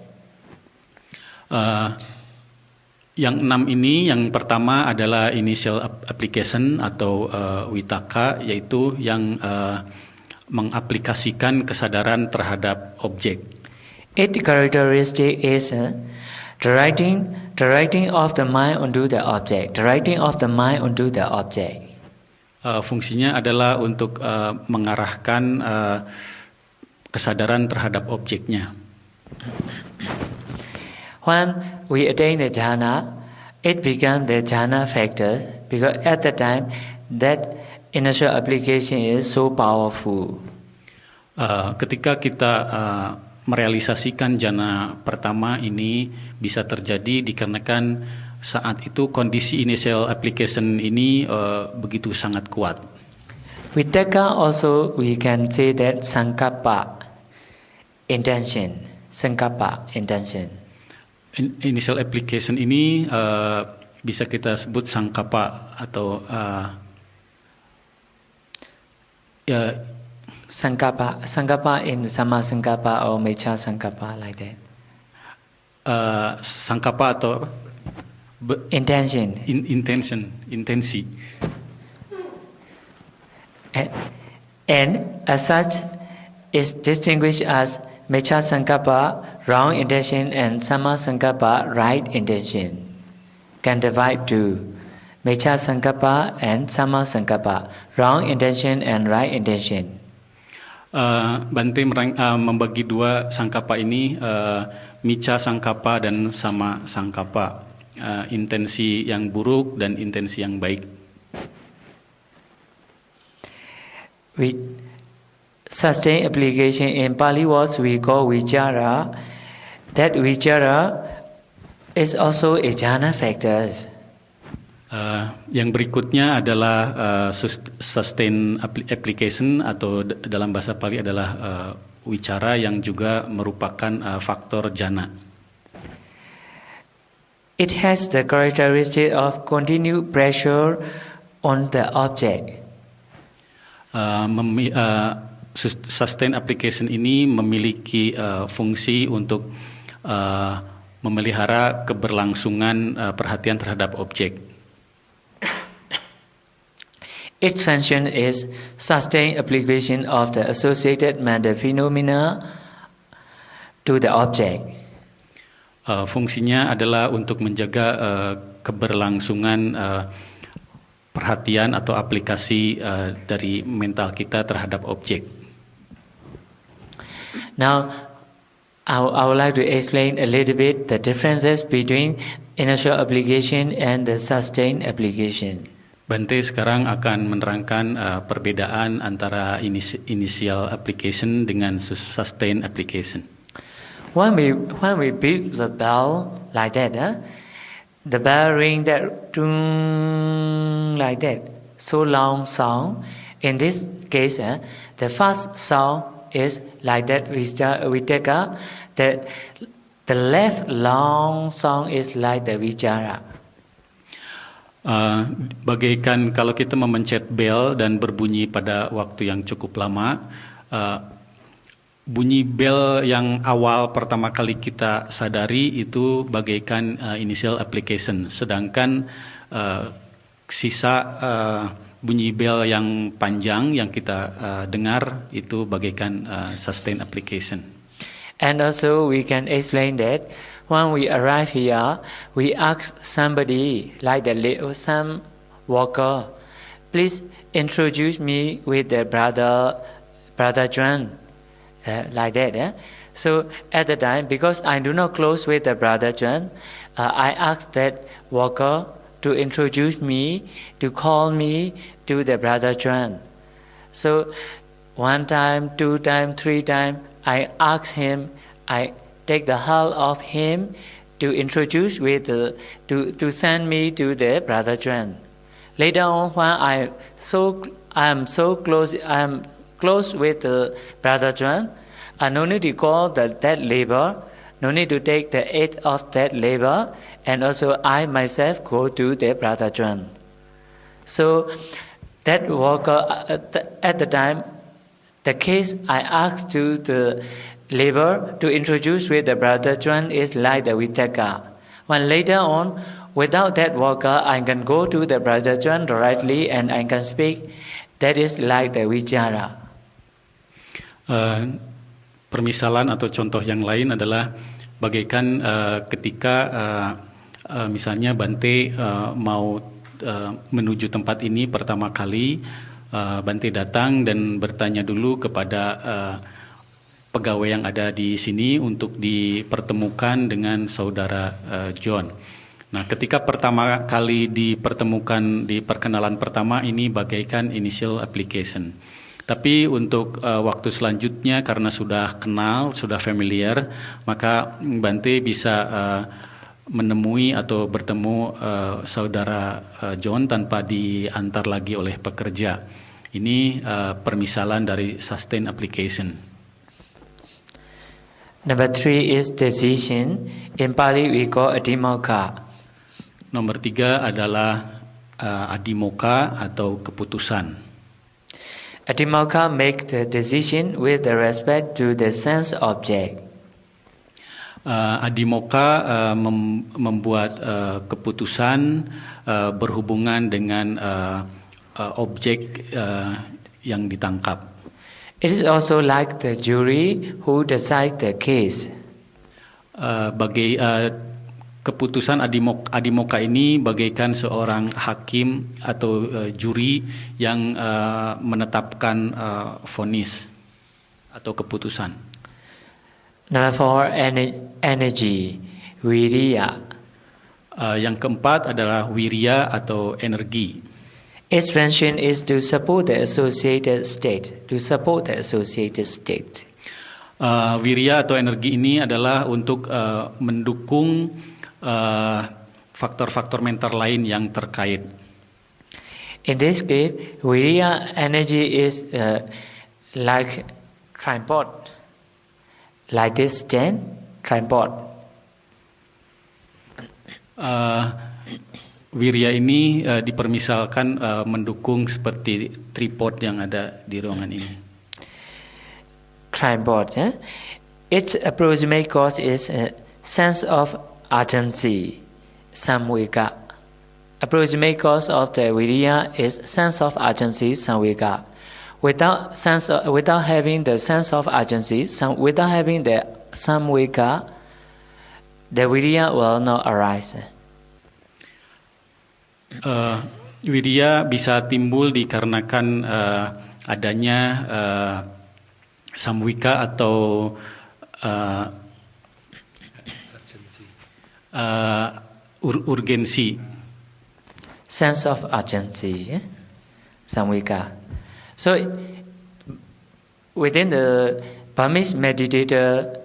[SPEAKER 2] Yang 6 ini, yang pertama adalah initial application atau vitaka, yaitu yang mengaplikasikan kesadaran terhadap objek.
[SPEAKER 1] Its characteristic is directing of the mind onto the object. Directing of the mind onto the object.
[SPEAKER 2] Fungsinya adalah untuk mengarahkan kesadaran terhadap objeknya.
[SPEAKER 1] When we attain the jhana, it becomes the jhana factor because at the time that initial application is so powerful.
[SPEAKER 2] Ketika kita merealisasikan jhana pertama ini bisa terjadi dikarenakan saat itu kondisi initial application ini begitu sangat kuat.
[SPEAKER 1] Vitaka also we can say that sankappa, intention.
[SPEAKER 2] Initial application ini bisa kita sebut sangkapa atau
[SPEAKER 1] Sankapa in sama sankapa or mecha sankapa like that.
[SPEAKER 2] Sangkapa atau
[SPEAKER 1] intention.
[SPEAKER 2] Intensi.
[SPEAKER 1] And as such is distinguished as mecha sankapa, wrong intention, and sama sankapa, right intention. Can divide to mecha sankapa and sama sankapa, wrong intention and right intention.
[SPEAKER 2] Bante membagi 2 sangkapa ini, micha sangkapa dan sama sangkapa, intensi yang buruk dan intensi yang baik.
[SPEAKER 1] Sustained application in Pali words we call vichara. That vichara is also a jhana factor.
[SPEAKER 2] Yang berikutnya adalah sustained application atau dalam bahasa Pali adalah wicara yang juga merupakan faktor jhana.
[SPEAKER 1] It has the characteristic of continued pressure on the object.
[SPEAKER 2] Sustain application ini memiliki fungsi untuk memelihara keberlangsungan perhatian terhadap objek.
[SPEAKER 1] Its function is sustained application of the associated matter phenomena to the object.
[SPEAKER 2] Fungsinya adalah untuk menjaga keberlangsungan perhatian atau aplikasi dari mental kita terhadap objek.
[SPEAKER 1] Now, I would like to explain a little bit the differences between initial application and the sustained application.
[SPEAKER 2] Bante sekarang akan menerangkan perbedaan antara initial application dengan sustained application.
[SPEAKER 1] When we beat the bell like that, the bell ring that like that, so long sound. In this case, the first sound is like that. We take the left long sound is like the vichara.
[SPEAKER 2] Bagaikan kalau kita memencet bel dan berbunyi pada waktu yang cukup lama, bunyi bel yang awal pertama kali kita sadari itu bagaikan initial application, sedangkan sisa bunyi bel yang panjang yang kita dengar itu bagaikan sustained application.
[SPEAKER 1] And also we can explain that when we arrive here, we ask somebody like some worker, please introduce me with the brother John, like that. So at the time, because I do not close with the brother John, I ask that worker to introduce me, to call me to the brother John. So 1 time, 2 time, 3 time, I ask him, I take the help of him to introduce to send me to the brother John. Later on, when I am close with the brother John, I no need to call that labor, no need to take the aid of that labor, and also I myself go to the brother John. So that worker at the time, the case I asked to the labor to introduce with the brother John is like the vitaka. When later on, without that worker, I can go to the brother John directly and I can speak. That is like the vichara.
[SPEAKER 2] Permisalan atau contoh yang lain adalah bagaikan ketika misalnya Bante mau menuju tempat ini pertama kali, Bante datang dan bertanya dulu kepada pegawai yang ada di sini untuk dipertemukan dengan saudara John. Nah, ketika pertama kali dipertemukan di perkenalan pertama ini bagaikan initial application. Tapi untuk waktu selanjutnya karena sudah kenal, sudah familiar, maka Bante bisa menemui atau bertemu saudara John tanpa diantar lagi oleh pekerja. Ini permisalan dari sustained application.
[SPEAKER 1] Number 3 is decision. In Pali we call adimokkha.
[SPEAKER 2] Nomor 3 adalah adimokkha atau keputusan.
[SPEAKER 1] Adimokkha make the decision with respect to the sense object.
[SPEAKER 2] Adimokkha membuat keputusan berhubungan dengan objek yang ditangkap.
[SPEAKER 1] It is also like the jury who decide the case.
[SPEAKER 2] Keputusan adimokkha ini bagaikan seorang hakim atau juri yang menetapkan vonis atau keputusan.
[SPEAKER 1] Number 4, energy, viriya.
[SPEAKER 2] Yang keempat adalah wirya atau energi.
[SPEAKER 1] Its function is to support the associated state.
[SPEAKER 2] Wirya atau energi ini adalah untuk mendukung faktor-faktor mental lain yang terkait.
[SPEAKER 1] In this case, viriya energy is like tripod, like this stand tripod.
[SPEAKER 2] Wirya ini dipermisalkan mendukung seperti tripod yang ada di ruangan ini.
[SPEAKER 1] Tripod. Its approximate cause is a sense of urgency, samvega. Approximate cause of the virya is sense of urgency, samvega. Without having the sense of urgency, without having the samvega, the virya will not arise.
[SPEAKER 2] Wirya bisa timbul dikarenakan adanya samvika atau urgensi.
[SPEAKER 1] Sense of urgency, samvika. So, within the Burmese Meditator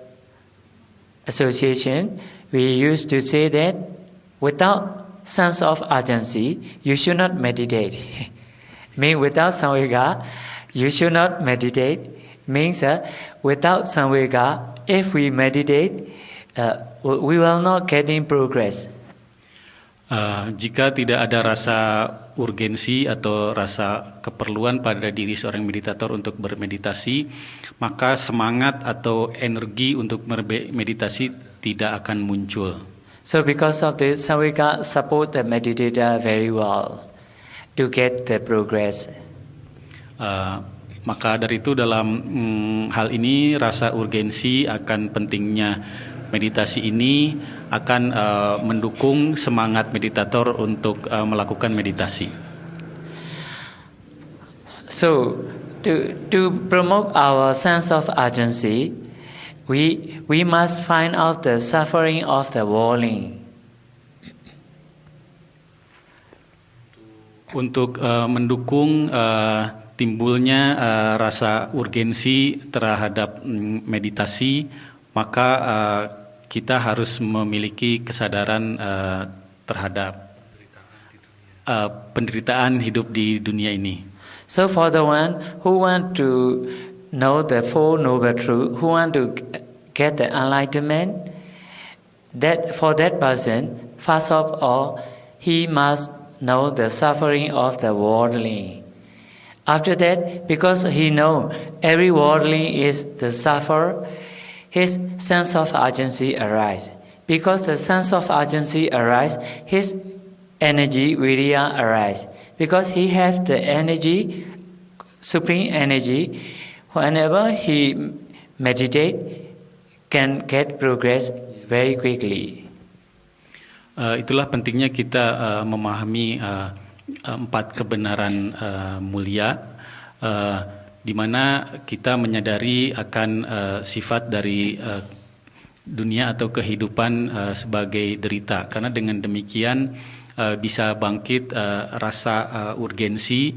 [SPEAKER 1] Association, we used to say that without sense of urgency, you should not meditate. Meaning without samvega, you should not meditate. Means without samvega, if we meditate, we will not get in progress.
[SPEAKER 2] Jika tidak ada rasa urgensi atau rasa keperluan pada diri seorang meditator untuk bermeditasi, maka semangat atau energi untuk bermeditasi tidak akan muncul.
[SPEAKER 1] So because of this, samvega support the meditator very well to get the progress.
[SPEAKER 2] Maka dari itu dalam hal ini rasa urgensi akan pentingnya meditasi ini akan mendukung semangat meditator untuk melakukan meditasi.
[SPEAKER 1] So to promote our sense of urgency, we must find out the suffering of the worldling.
[SPEAKER 2] Untuk mendukung timbulnya rasa urgensi terhadap meditasi, maka kita harus memiliki kesadaran terhadap penderitaan hidup di dunia ini.
[SPEAKER 1] So for the one who want to know the Four Noble Truths, who want to get the enlightenment, that for that person, first of all, he must know the suffering of the worldling. After that, because he know every worldling is the sufferer, his sense of urgency arises. Because the sense of urgency arises, his energy, virya, arises. Because he has the energy, supreme energy, whenever he meditate, can get progress very quickly.
[SPEAKER 2] Itulah pentingnya kita memahami empat kebenaran mulia, di mana kita menyadari akan sifat dari dunia atau kehidupan sebagai derita. Karena dengan demikian bisa bangkit rasa urgensi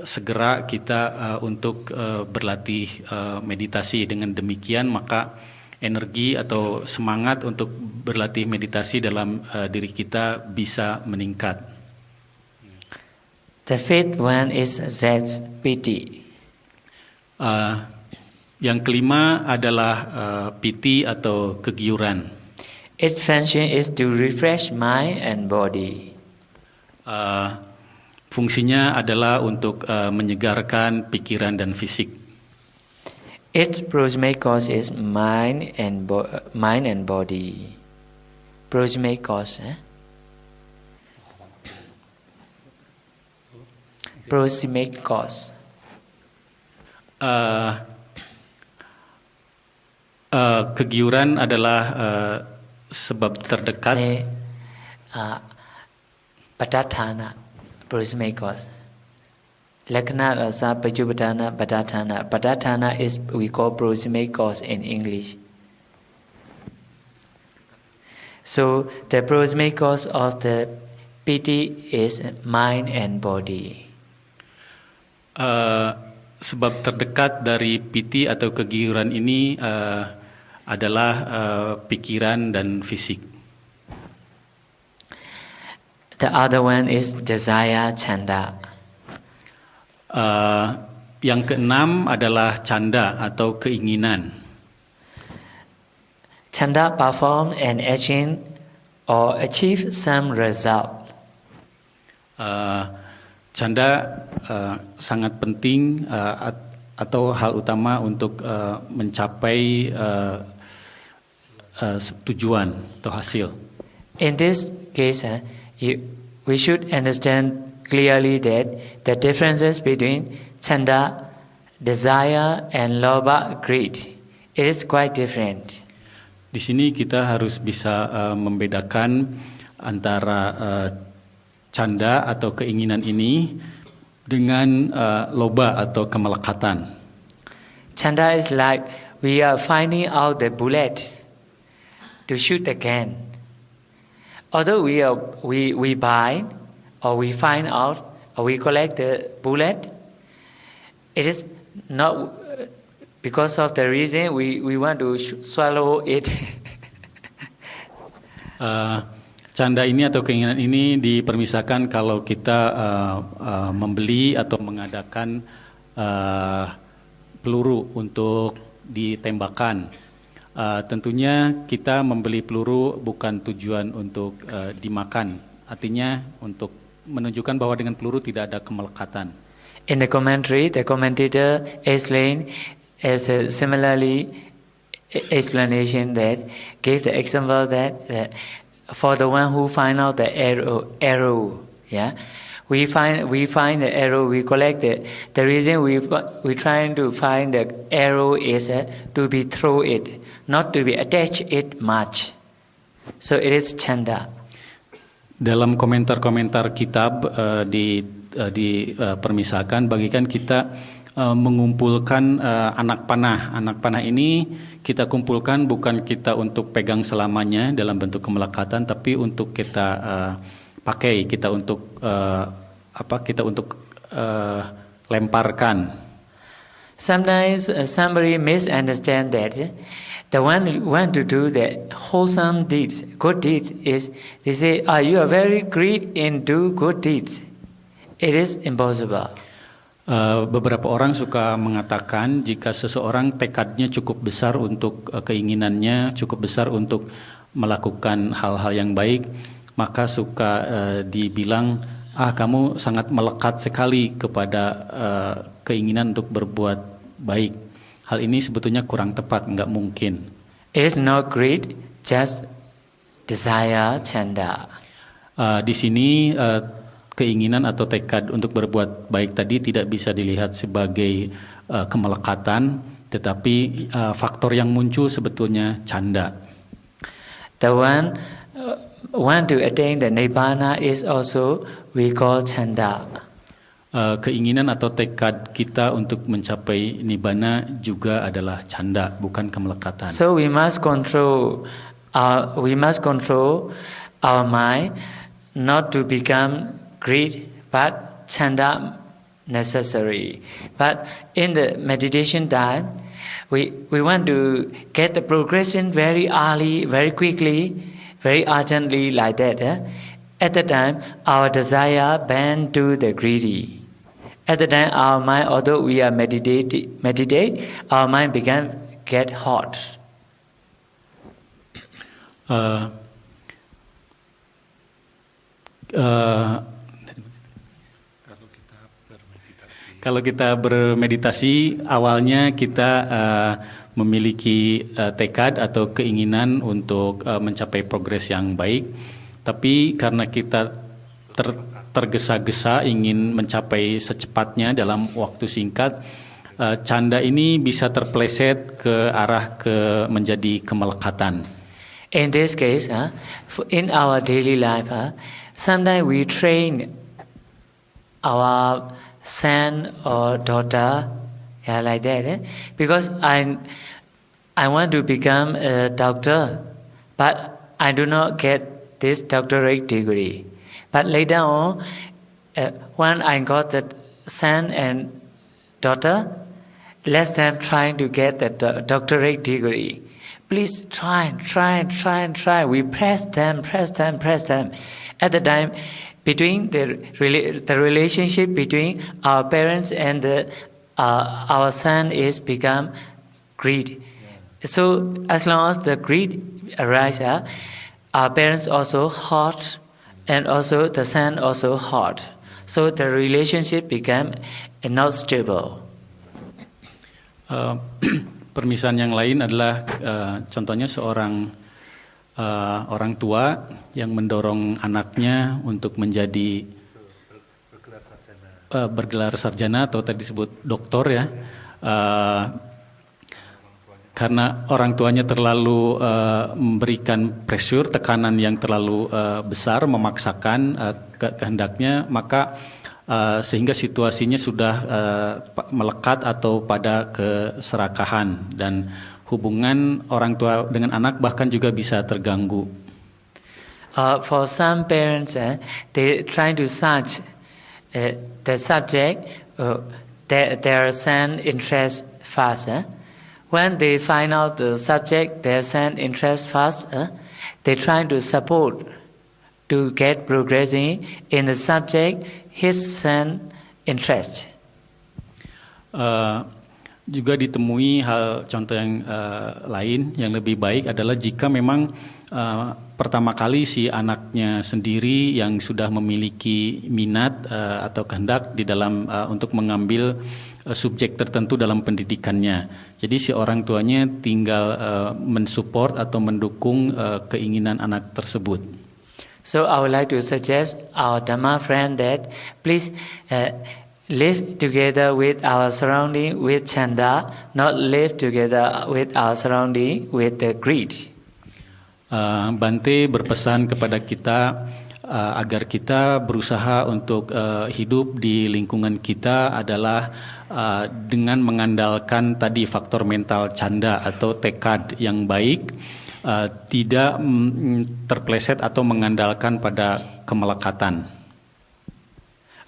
[SPEAKER 2] segera kita untuk berlatih meditasi. Dengan demikian maka energi atau semangat untuk berlatih meditasi dalam diri kita bisa meningkat.
[SPEAKER 1] The fifth one is piti.
[SPEAKER 2] Yang kelima adalah piti atau kegiuran.
[SPEAKER 1] Its function is to refresh mind and body.
[SPEAKER 2] Fungsinya adalah untuk menyegarkan pikiran dan fisik.
[SPEAKER 1] Its proximate cause is mind and body. Proximate cause. Proximate cause.
[SPEAKER 2] Kegiuran adalah sebab terdekat.
[SPEAKER 1] Padathana, proximate cause. Lakkhana rasa pajupatana padathana. Padathana is we call proximate cause in English. So the proximate cause of the piti is mind and body.
[SPEAKER 2] Sebab terdekat dari piti atau kegiuran ini adalah pikiran dan fisik.
[SPEAKER 1] The other one is desire chanda.
[SPEAKER 2] Yang keenam adalah canda atau keinginan.
[SPEAKER 1] Chanda perform an action or achieve some result.
[SPEAKER 2] Canda sangat penting atau hal utama untuk mencapai tujuan atau hasil.
[SPEAKER 1] In this case, we should understand clearly that the differences between chanda, desire, and lobha, greed, it is quite different.
[SPEAKER 2] Di sini kita harus bisa membedakan antara canda atau keinginan ini dengan lobha atau kemelekatan.
[SPEAKER 1] Chanda is like we are finding out the bullet to shoot the gun. Although we buy or we find out or we collect the bullet, it is not because of the reason we want to swallow it.
[SPEAKER 2] Canda ini atau keinginan ini dipermisahkan kalau kita membeli atau mengadakan peluru untuk ditembakkan. Tentunya kita membeli peluru bukan tujuan untuk dimakan. Artinya untuk menunjukkan bahwa dengan peluru tidak ada kemelekatan.
[SPEAKER 1] In the commentary, the commentator explained as a similarly explanation that gave the example that for the one who find out the arrow, yeah, we find the arrow, we collect it. The reason we trying to find the arrow is to be throw it, not to be attach it much. So it is chanda.
[SPEAKER 2] Dalam komentar-komentar kitab dipermisahkan bagikan kita mengumpulkan anak panah. Anak panah ini kita kumpulkan bukan kita untuk pegang selamanya dalam bentuk kemelekatan, tapi untuk kita pakai, kita untuk lemparkan.
[SPEAKER 1] Sometimes somebody misunderstand that the one who want to do the wholesome deeds, good deeds, is they say, you are very great in do good deeds. It is impossible.
[SPEAKER 2] Beberapa orang suka mengatakan jika seseorang tekadnya cukup besar untuk keinginannya cukup besar untuk melakukan hal-hal yang baik, maka suka dibilang kamu sangat melekat sekali kepada keinginan untuk berbuat baik. Hal ini sebetulnya kurang tepat, nggak mungkin.
[SPEAKER 1] It is not greed, just desire, chanda.
[SPEAKER 2] Di sini keinginan atau tekad untuk berbuat baik tadi tidak bisa dilihat sebagai kemelekatan, tetapi faktor yang muncul sebetulnya canda.
[SPEAKER 1] The one want to attain the nibbana is also we call chanda.
[SPEAKER 2] Keinginan atau tekad kita untuk mencapai nibbana juga adalah canda, bukan kemelekatan.
[SPEAKER 1] So we must control our mind not to become greed, but chanda necessary. But in the meditation time, we want to get the progression very early, very quickly, very urgently like that. At the time, our desire bend to the greedy. At the time, our mind, although we are meditate, our mind get hot.
[SPEAKER 2] Kalau kita bermeditasi, awalnya kita memiliki tekad atau keinginan untuk mencapai progres yang baik. Tapi karena kita tergesa-gesa ingin mencapai secepatnya dalam waktu singkat, canda ini bisa terpleset ke arah menjadi kemelekatan.
[SPEAKER 1] In this case, in our daily life, sometimes we train our son or daughter, like that. Because I want to become a doctor, but I do not get this doctorate degree. But later on, when I got the son and daughter, let them trying to get the doctorate degree. Please try. We press them. At the time, between the relationship between our parents and our son is become greed. So as long as the greed arises, Our parents also hot, and also the son also hot. So the relationship became not stable.
[SPEAKER 2] Permisalan yang lain adalah contohnya seorang orang tua yang mendorong anaknya untuk menjadi bergelar sarjana atau tadi disebut doktor ya. Karena orang tuanya terlalu memberikan pressure, tekanan yang terlalu besar, memaksakan kehendaknya, maka sehingga situasinya sudah melekat atau pada keserakahan dan hubungan orang tua dengan anak bahkan juga bisa terganggu.
[SPEAKER 1] For some parents, they try to search the subject, their son interest first. When they find out the subject their son interest first, they try to support to get progressing in the subject his son interest.
[SPEAKER 2] Juga ditemui hal contoh yang lain yang lebih baik adalah jika memang pertama kali si anaknya sendiri yang sudah memiliki minat atau kehendak di dalam untuk mengambil subjek tertentu dalam pendidikannya. Jadi si orang tuanya tinggal mensupport atau mendukung keinginan anak tersebut.
[SPEAKER 1] So I would like to suggest our Dhamma friend that please live together with our surrounding with chanda, not live together with our surrounding with the greed.
[SPEAKER 2] Bante berpesan kepada kita agar kita berusaha untuk hidup di lingkungan kita adalah dengan mengandalkan tadi faktor mental canda atau tekad yang baik, tidak terpleset atau mengandalkan pada kemelekatan.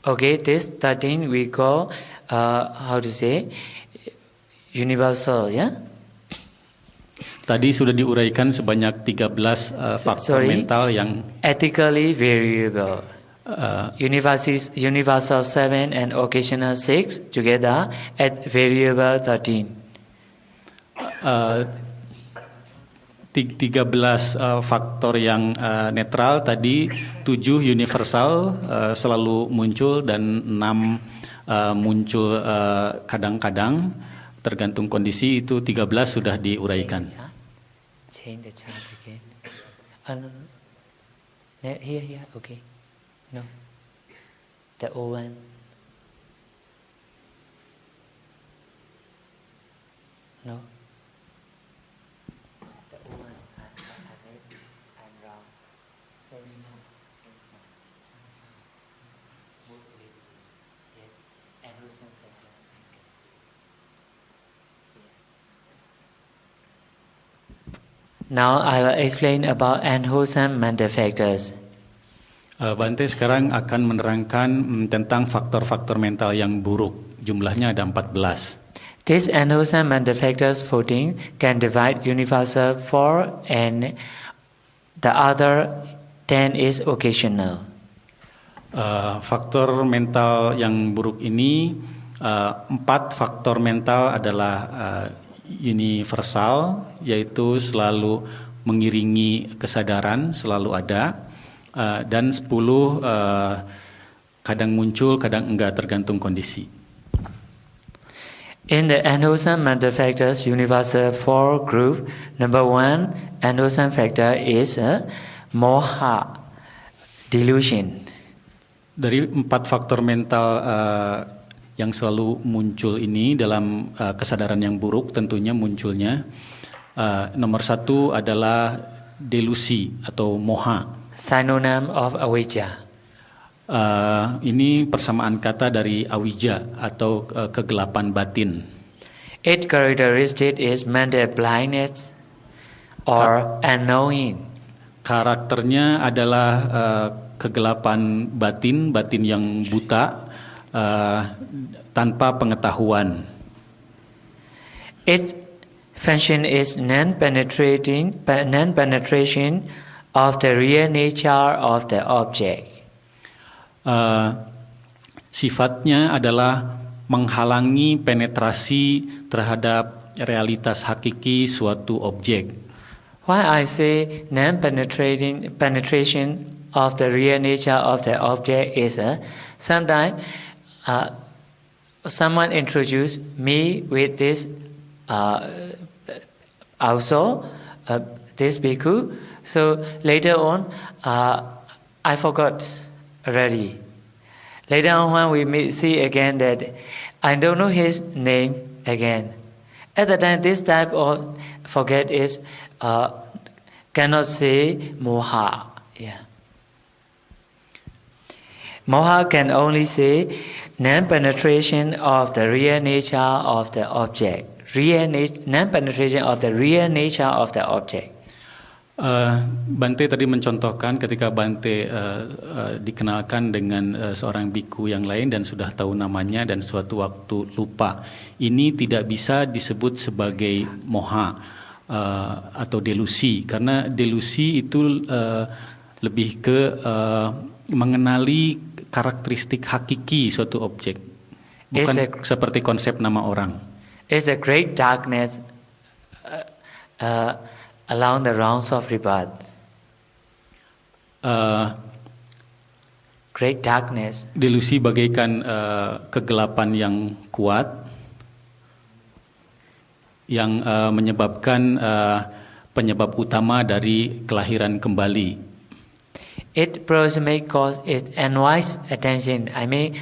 [SPEAKER 1] Okay, this 13 we call universal, yeah?
[SPEAKER 2] Tadi sudah diuraikan sebanyak 13 faktor mental yang
[SPEAKER 1] ethically variable. Universal 7 and occasional 6 together at variable 13.
[SPEAKER 2] 13 faktor yang netral tadi, 7 universal selalu muncul dan 6 muncul kadang-kadang tergantung kondisi. Itu 13 sudah diuraikan.
[SPEAKER 1] Change the chart again. No. Here, okay. No. The old one. No. The old one. I'm wrong. Same. And who's in Now I will explain about unwholesome mental factors.
[SPEAKER 2] Bante sekarang akan menerangkan tentang faktor-faktor mental yang buruk. Jumlahnya ada 14.
[SPEAKER 1] These unwholesome mental factors 14 can divide universal 4 and the other 10 is occasional.
[SPEAKER 2] Faktor mental yang buruk ini 4 faktor mental adalah universal, yaitu selalu mengiringi kesadaran, selalu ada, dan 10 kadang muncul, kadang enggak, tergantung kondisi.
[SPEAKER 1] In the unwholesome mental factors universal 4 group, number 1 unwholesome factor is moha, delusion.
[SPEAKER 2] Dari 4 faktor mental yang selalu muncul ini dalam kesadaran yang buruk, tentunya munculnya nomor 1 adalah delusi atau moha.
[SPEAKER 1] Synonym of avijja.
[SPEAKER 2] Ini persamaan kata dari avijja atau kegelapan batin.
[SPEAKER 1] Its characteristic is mental blindness or unknowing.
[SPEAKER 2] Karakternya adalah kegelapan batin, batin yang buta, tanpa pengetahuan.
[SPEAKER 1] Its function is non-penetration of the real nature of the object.
[SPEAKER 2] Sifatnya adalah menghalangi penetrasi terhadap realitas hakiki suatu objek.
[SPEAKER 1] Why I say penetration of the real nature of the object is sometimes someone introduced me with this also this bhikkhu. So later on, I forgot already. Later on, when we see again that I don't know his name again. At the time, this type of forget is cannot say moha. Yeah. Moha can only say non-penetration of the real nature of the object. Non-penetration of the real nature of the object.
[SPEAKER 2] Bante tadi mencontohkan ketika Bante dikenalkan dengan seorang biku yang lain dan sudah tahu namanya dan suatu waktu lupa. Ini tidak bisa disebut sebagai moha atau delusi, karena delusi itu lebih ke mengenali karakteristik hakiki suatu objek, bukan seperti konsep nama orang.
[SPEAKER 1] It's a great darkness along the rounds of rebirth. Great darkness.
[SPEAKER 2] Delusi bagaikan kegelapan yang kuat yang menyebabkan penyebab utama dari kelahiran kembali.
[SPEAKER 1] It may cause it unwise attention. I mean,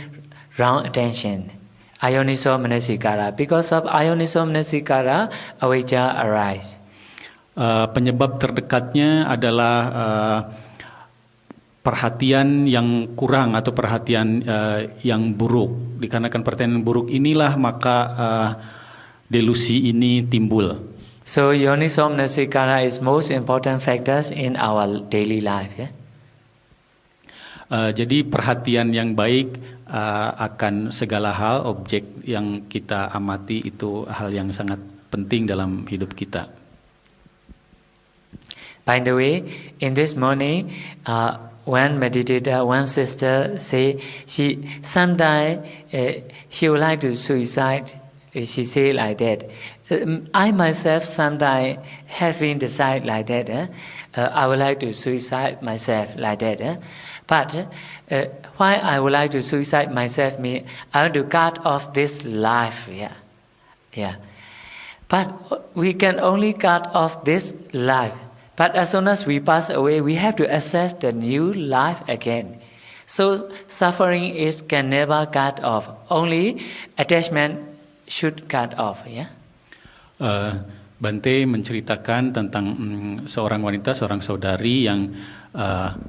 [SPEAKER 1] wrong attention. Ayoniso manasikara. Because of ayoniso manasikara, avijja arise.
[SPEAKER 2] Penyebab terdekatnya adalah perhatian yang kurang atau perhatian yang buruk. Dikarenakan perhatian yang buruk inilah maka delusi ini timbul.
[SPEAKER 1] So yoniso manasikara is most important factors in our daily life. Yeah?
[SPEAKER 2] Jadi perhatian yang baik akan segala hal, objek yang kita amati itu hal yang sangat penting dalam hidup kita.
[SPEAKER 1] By the way, in this morning, one meditator, one sister say she sometimes she would like to suicide. She say like that. I myself sometimes having decided like that. I would like to suicide myself like that. But why I would like to suicide myself means I want to cut off this life. Yeah. But we can only cut off this life. But as soon as we pass away, we have to accept the new life again. So suffering can never cut off. Only attachment should cut off. Yeah.
[SPEAKER 2] Bante menceritakan tentang seorang wanita, seorang saudari yang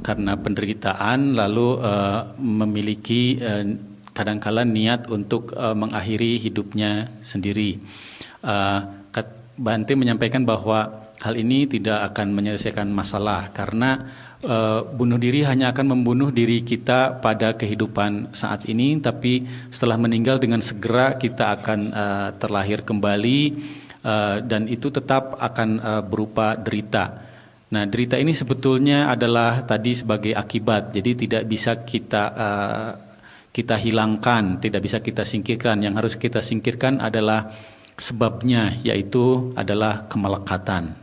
[SPEAKER 2] karena penderitaan lalu memiliki kadangkala niat untuk mengakhiri hidupnya sendiri. Bante menyampaikan bahwa hal ini tidak akan menyelesaikan masalah karena bunuh diri hanya akan membunuh diri kita pada kehidupan saat ini, tapi setelah meninggal dengan segera kita akan terlahir kembali dan itu tetap akan berupa derita. Nah, derita ini sebetulnya adalah tadi sebagai akibat, jadi tidak bisa kita hilangkan, tidak bisa kita singkirkan. Yang harus kita singkirkan adalah sebabnya, yaitu adalah kemelekatan.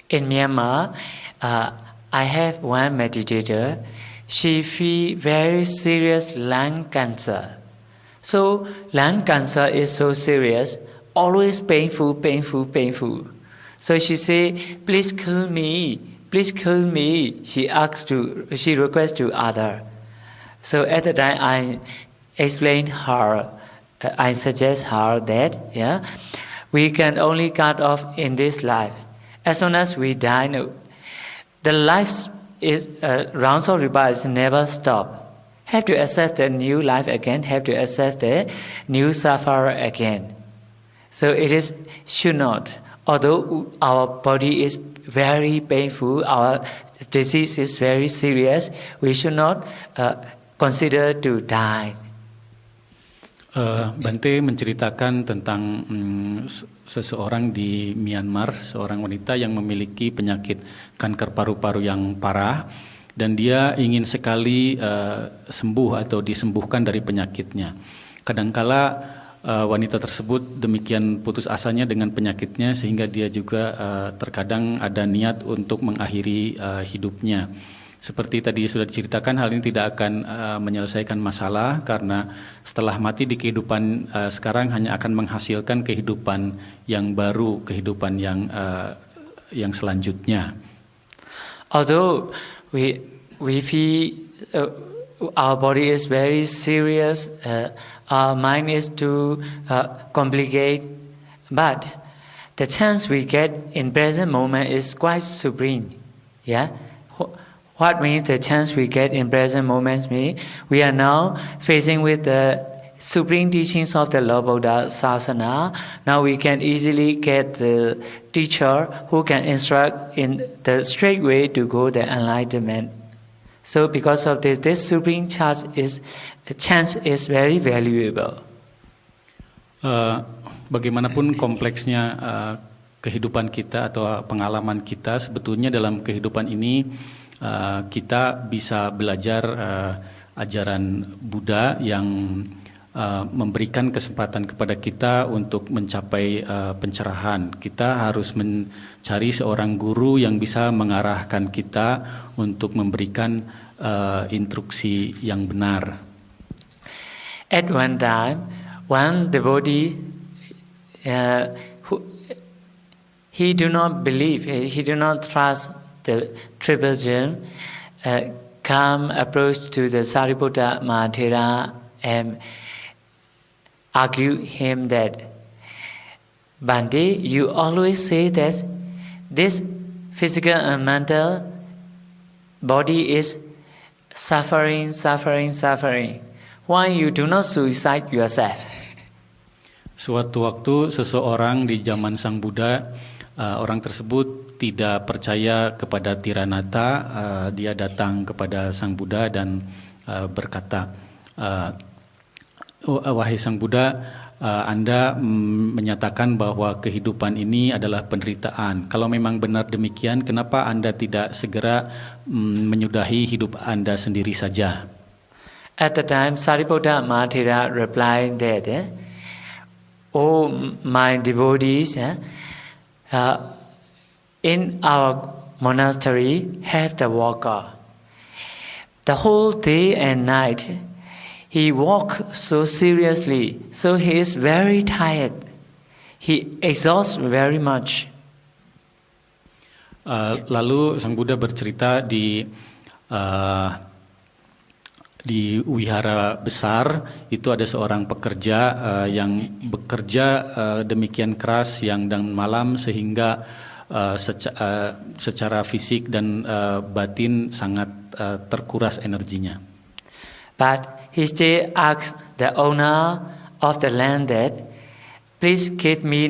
[SPEAKER 1] In Myanmar, I have one meditator. She feel very serious lung cancer. So lung cancer is so serious, always painful. So she say, "Please kill me. Please kill me." She requests to other. So at the time, I explain her. I suggest her that we can only cut off in this life. As soon as we die, the life is rounds of rebirth never stop. Have to accept the new life again. Have to accept the new sufferer again. So it should not. Although our body is very painful, our disease is very serious, we should not consider to die.
[SPEAKER 2] Bante menceritakan tentang seseorang di Myanmar, seorang wanita yang memiliki penyakit kanker paru-paru yang parah dan dia ingin sekali sembuh atau disembuhkan dari penyakitnya. Kadangkala wanita tersebut demikian putus asanya dengan penyakitnya sehingga dia juga terkadang ada niat untuk mengakhiri hidupnya. Seperti tadi sudah diceritakan, hal ini tidak akan menyelesaikan masalah karena setelah mati di kehidupan sekarang hanya akan menghasilkan kehidupan yang baru, kehidupan yang selanjutnya.
[SPEAKER 1] Although we feel our body is very serious, our mind is too complicated, but the chance we get in present moment is quite supreme. Yeah. What means the chance we get in present moments means we are now facing with the supreme teachings of the Lord Buddha Sasana. Now we can easily get the teacher who can instruct in the straight way to go the enlightenment. So because of this supreme chance is very valuable.
[SPEAKER 2] Bagaimanapun kompleksnya kehidupan kita atau pengalaman kita, sebetulnya dalam kehidupan ini kita bisa belajar ajaran Buddha yang memberikan kesempatan kepada kita untuk mencapai pencerahan. Kita harus mencari seorang guru yang bisa mengarahkan kita untuk memberikan instruksi yang benar.
[SPEAKER 1] At one time, one devotee, he do not believe, he do not trust the Triple Gem, come approach to the Sariputta Mahathera and argue him that, Bhante, you always say that this physical and mental body is suffering. Why you do not suicide yourself?
[SPEAKER 2] Suatu waktu seseorang di zaman Sang Buddha, orang tersebut tidak percaya kepada Tiranata. Dia datang kepada Sang Buddha dan berkata, wahai Sang Buddha, Anda menyatakan bahwa kehidupan ini adalah penderitaan. Kalau memang benar demikian, kenapa Anda tidak segera menyudahi hidup Anda sendiri saja?
[SPEAKER 1] At the time, Sariputta Mahathera replied that, "Oh, my devotees, in our monastery have the walker. The whole day and night, he walks so seriously, so he is very tired. He exhausts very much."
[SPEAKER 2] Lalu Sang Buddha bercerita di wihara besar itu ada seorang pekerja yang bekerja demikian keras siang dan malam sehingga secara fisik dan batin sangat terkuras energinya.
[SPEAKER 1] But he still asked the owner of the land that, "Please give me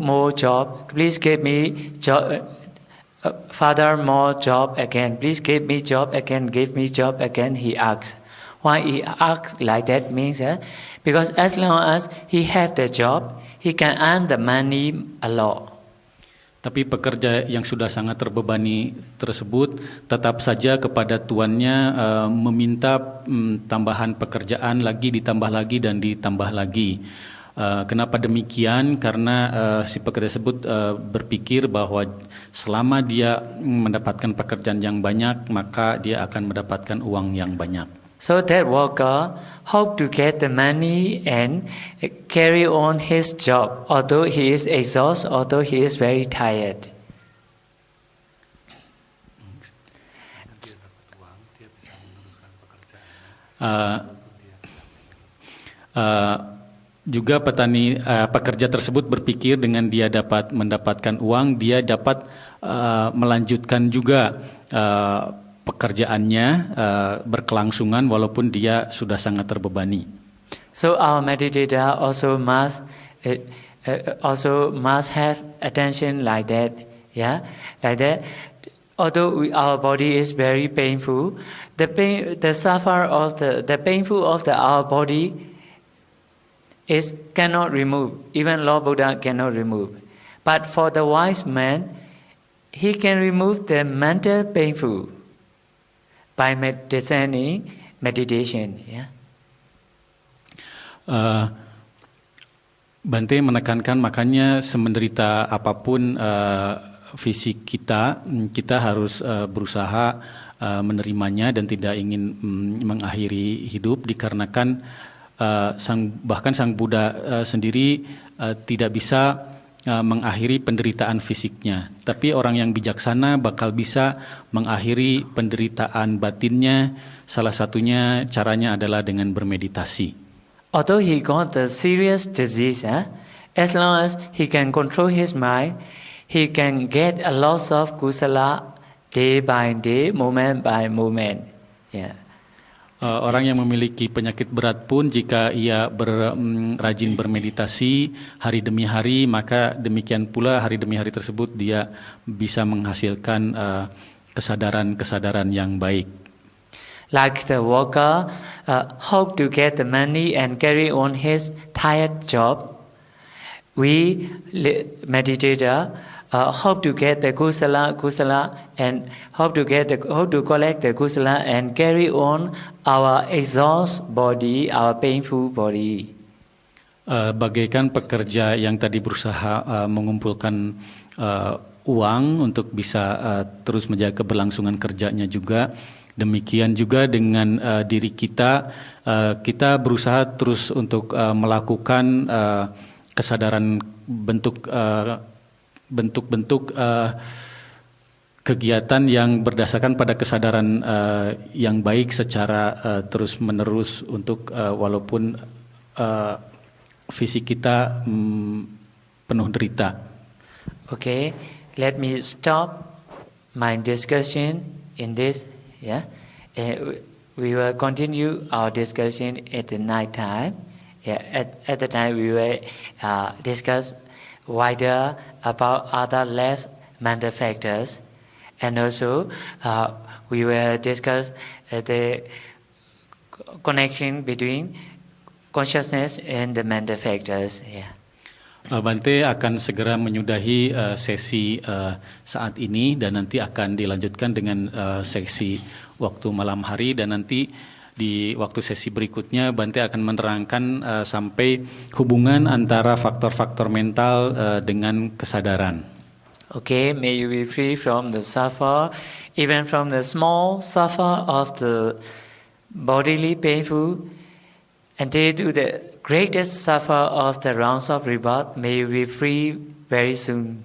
[SPEAKER 1] more job. Please give me job, further more job again. Please give me job again. Give me job again." He asked. Why he asked like that means because as long as he have the job, he can earn the money a lot.
[SPEAKER 2] Tapi pekerja yang sudah sangat terbebani tersebut tetap saja kepada tuannya meminta tambahan pekerjaan lagi, ditambah lagi dan ditambah lagi. Kenapa demikian? Karena si pekerja tersebut berpikir bahwa selama dia mendapatkan pekerjaan yang banyak, maka dia akan mendapatkan uang yang banyak.
[SPEAKER 1] So that worker hoped to get the money and carry on his job, although he is exhausted, although he is very tired.
[SPEAKER 2] Juga pekerja tersebut berpikir dengan dia dapat mendapatkan uang, dia dapat melanjutkan juga pekerjaannya berkelangsungan walaupun dia sudah sangat terbebani.
[SPEAKER 1] So our meditator also must have attention like that, yeah, like that. Although our body is very painful, the painful of our body cannot remove. Even Lord Buddha cannot remove. But for the wise man, he can remove the mental painful by meditation. Yeah.
[SPEAKER 2] Bante menekankan makanya semenderita apapun fisik kita, kita harus berusaha menerimanya dan tidak ingin mengakhiri hidup dikarenakan bahkan Sang Buddha sendiri tidak bisa mengakhiri penderitaan fisiknya, tapi orang yang bijaksana bakal bisa mengakhiri penderitaan batinnya. Salah satunya caranya adalah dengan bermeditasi.
[SPEAKER 1] Although he got the serious disease, as long as he can control his mind, he can get a lot of kusala day by day, moment by moment. Yeah.
[SPEAKER 2] Orang yang memiliki penyakit berat pun jika ia rajin bermeditasi hari demi hari, maka demikian pula hari demi hari tersebut dia bisa menghasilkan kesadaran-kesadaran yang baik.
[SPEAKER 1] Like the worker hope to get the money and carry on his tired job, we meditator hope to get the kusala and hope to collect the kusala and carry on our exhaust body, our painful body.
[SPEAKER 2] Bagaikan pekerja yang tadi berusaha mengumpulkan uang untuk bisa terus menjaga keberlangsungan kerjanya juga. Demikian juga dengan diri kita, kita berusaha terus untuk melakukan kesadaran bentuk-bentuk kegiatan yang berdasarkan pada kesadaran yang baik secara terus-menerus untuk walaupun fisik kita penuh derita.
[SPEAKER 1] Okay, let me stop my discussion in this. Yeah, we will continue our discussion at the night time. Yeah, at the time we will discuss wider about other left mental factors, and also we will discuss the connection between consciousness and the mental factors. Yeah.
[SPEAKER 2] Bante akan segera menyudahi sesi saat ini dan nanti akan dilanjutkan dengan sesi waktu malam hari, dan nanti di waktu sesi berikutnya Bante akan menerangkan sampai hubungan antara faktor-faktor mental dengan kesadaran.
[SPEAKER 1] Okay, may you be free from the suffer, even from the small suffer of the bodily painful, until to the greatest suffer of the rounds of rebirth. May you be free very soon.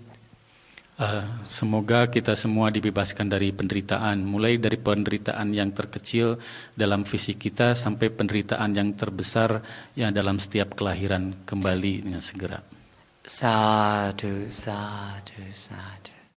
[SPEAKER 2] Semoga kita semua dibebaskan dari penderitaan, mulai dari penderitaan yang terkecil dalam fisik kita sampai penderitaan yang terbesar yang dalam setiap kelahiran kembali dengan segera.
[SPEAKER 1] Sadhu, sadhu, sadhu.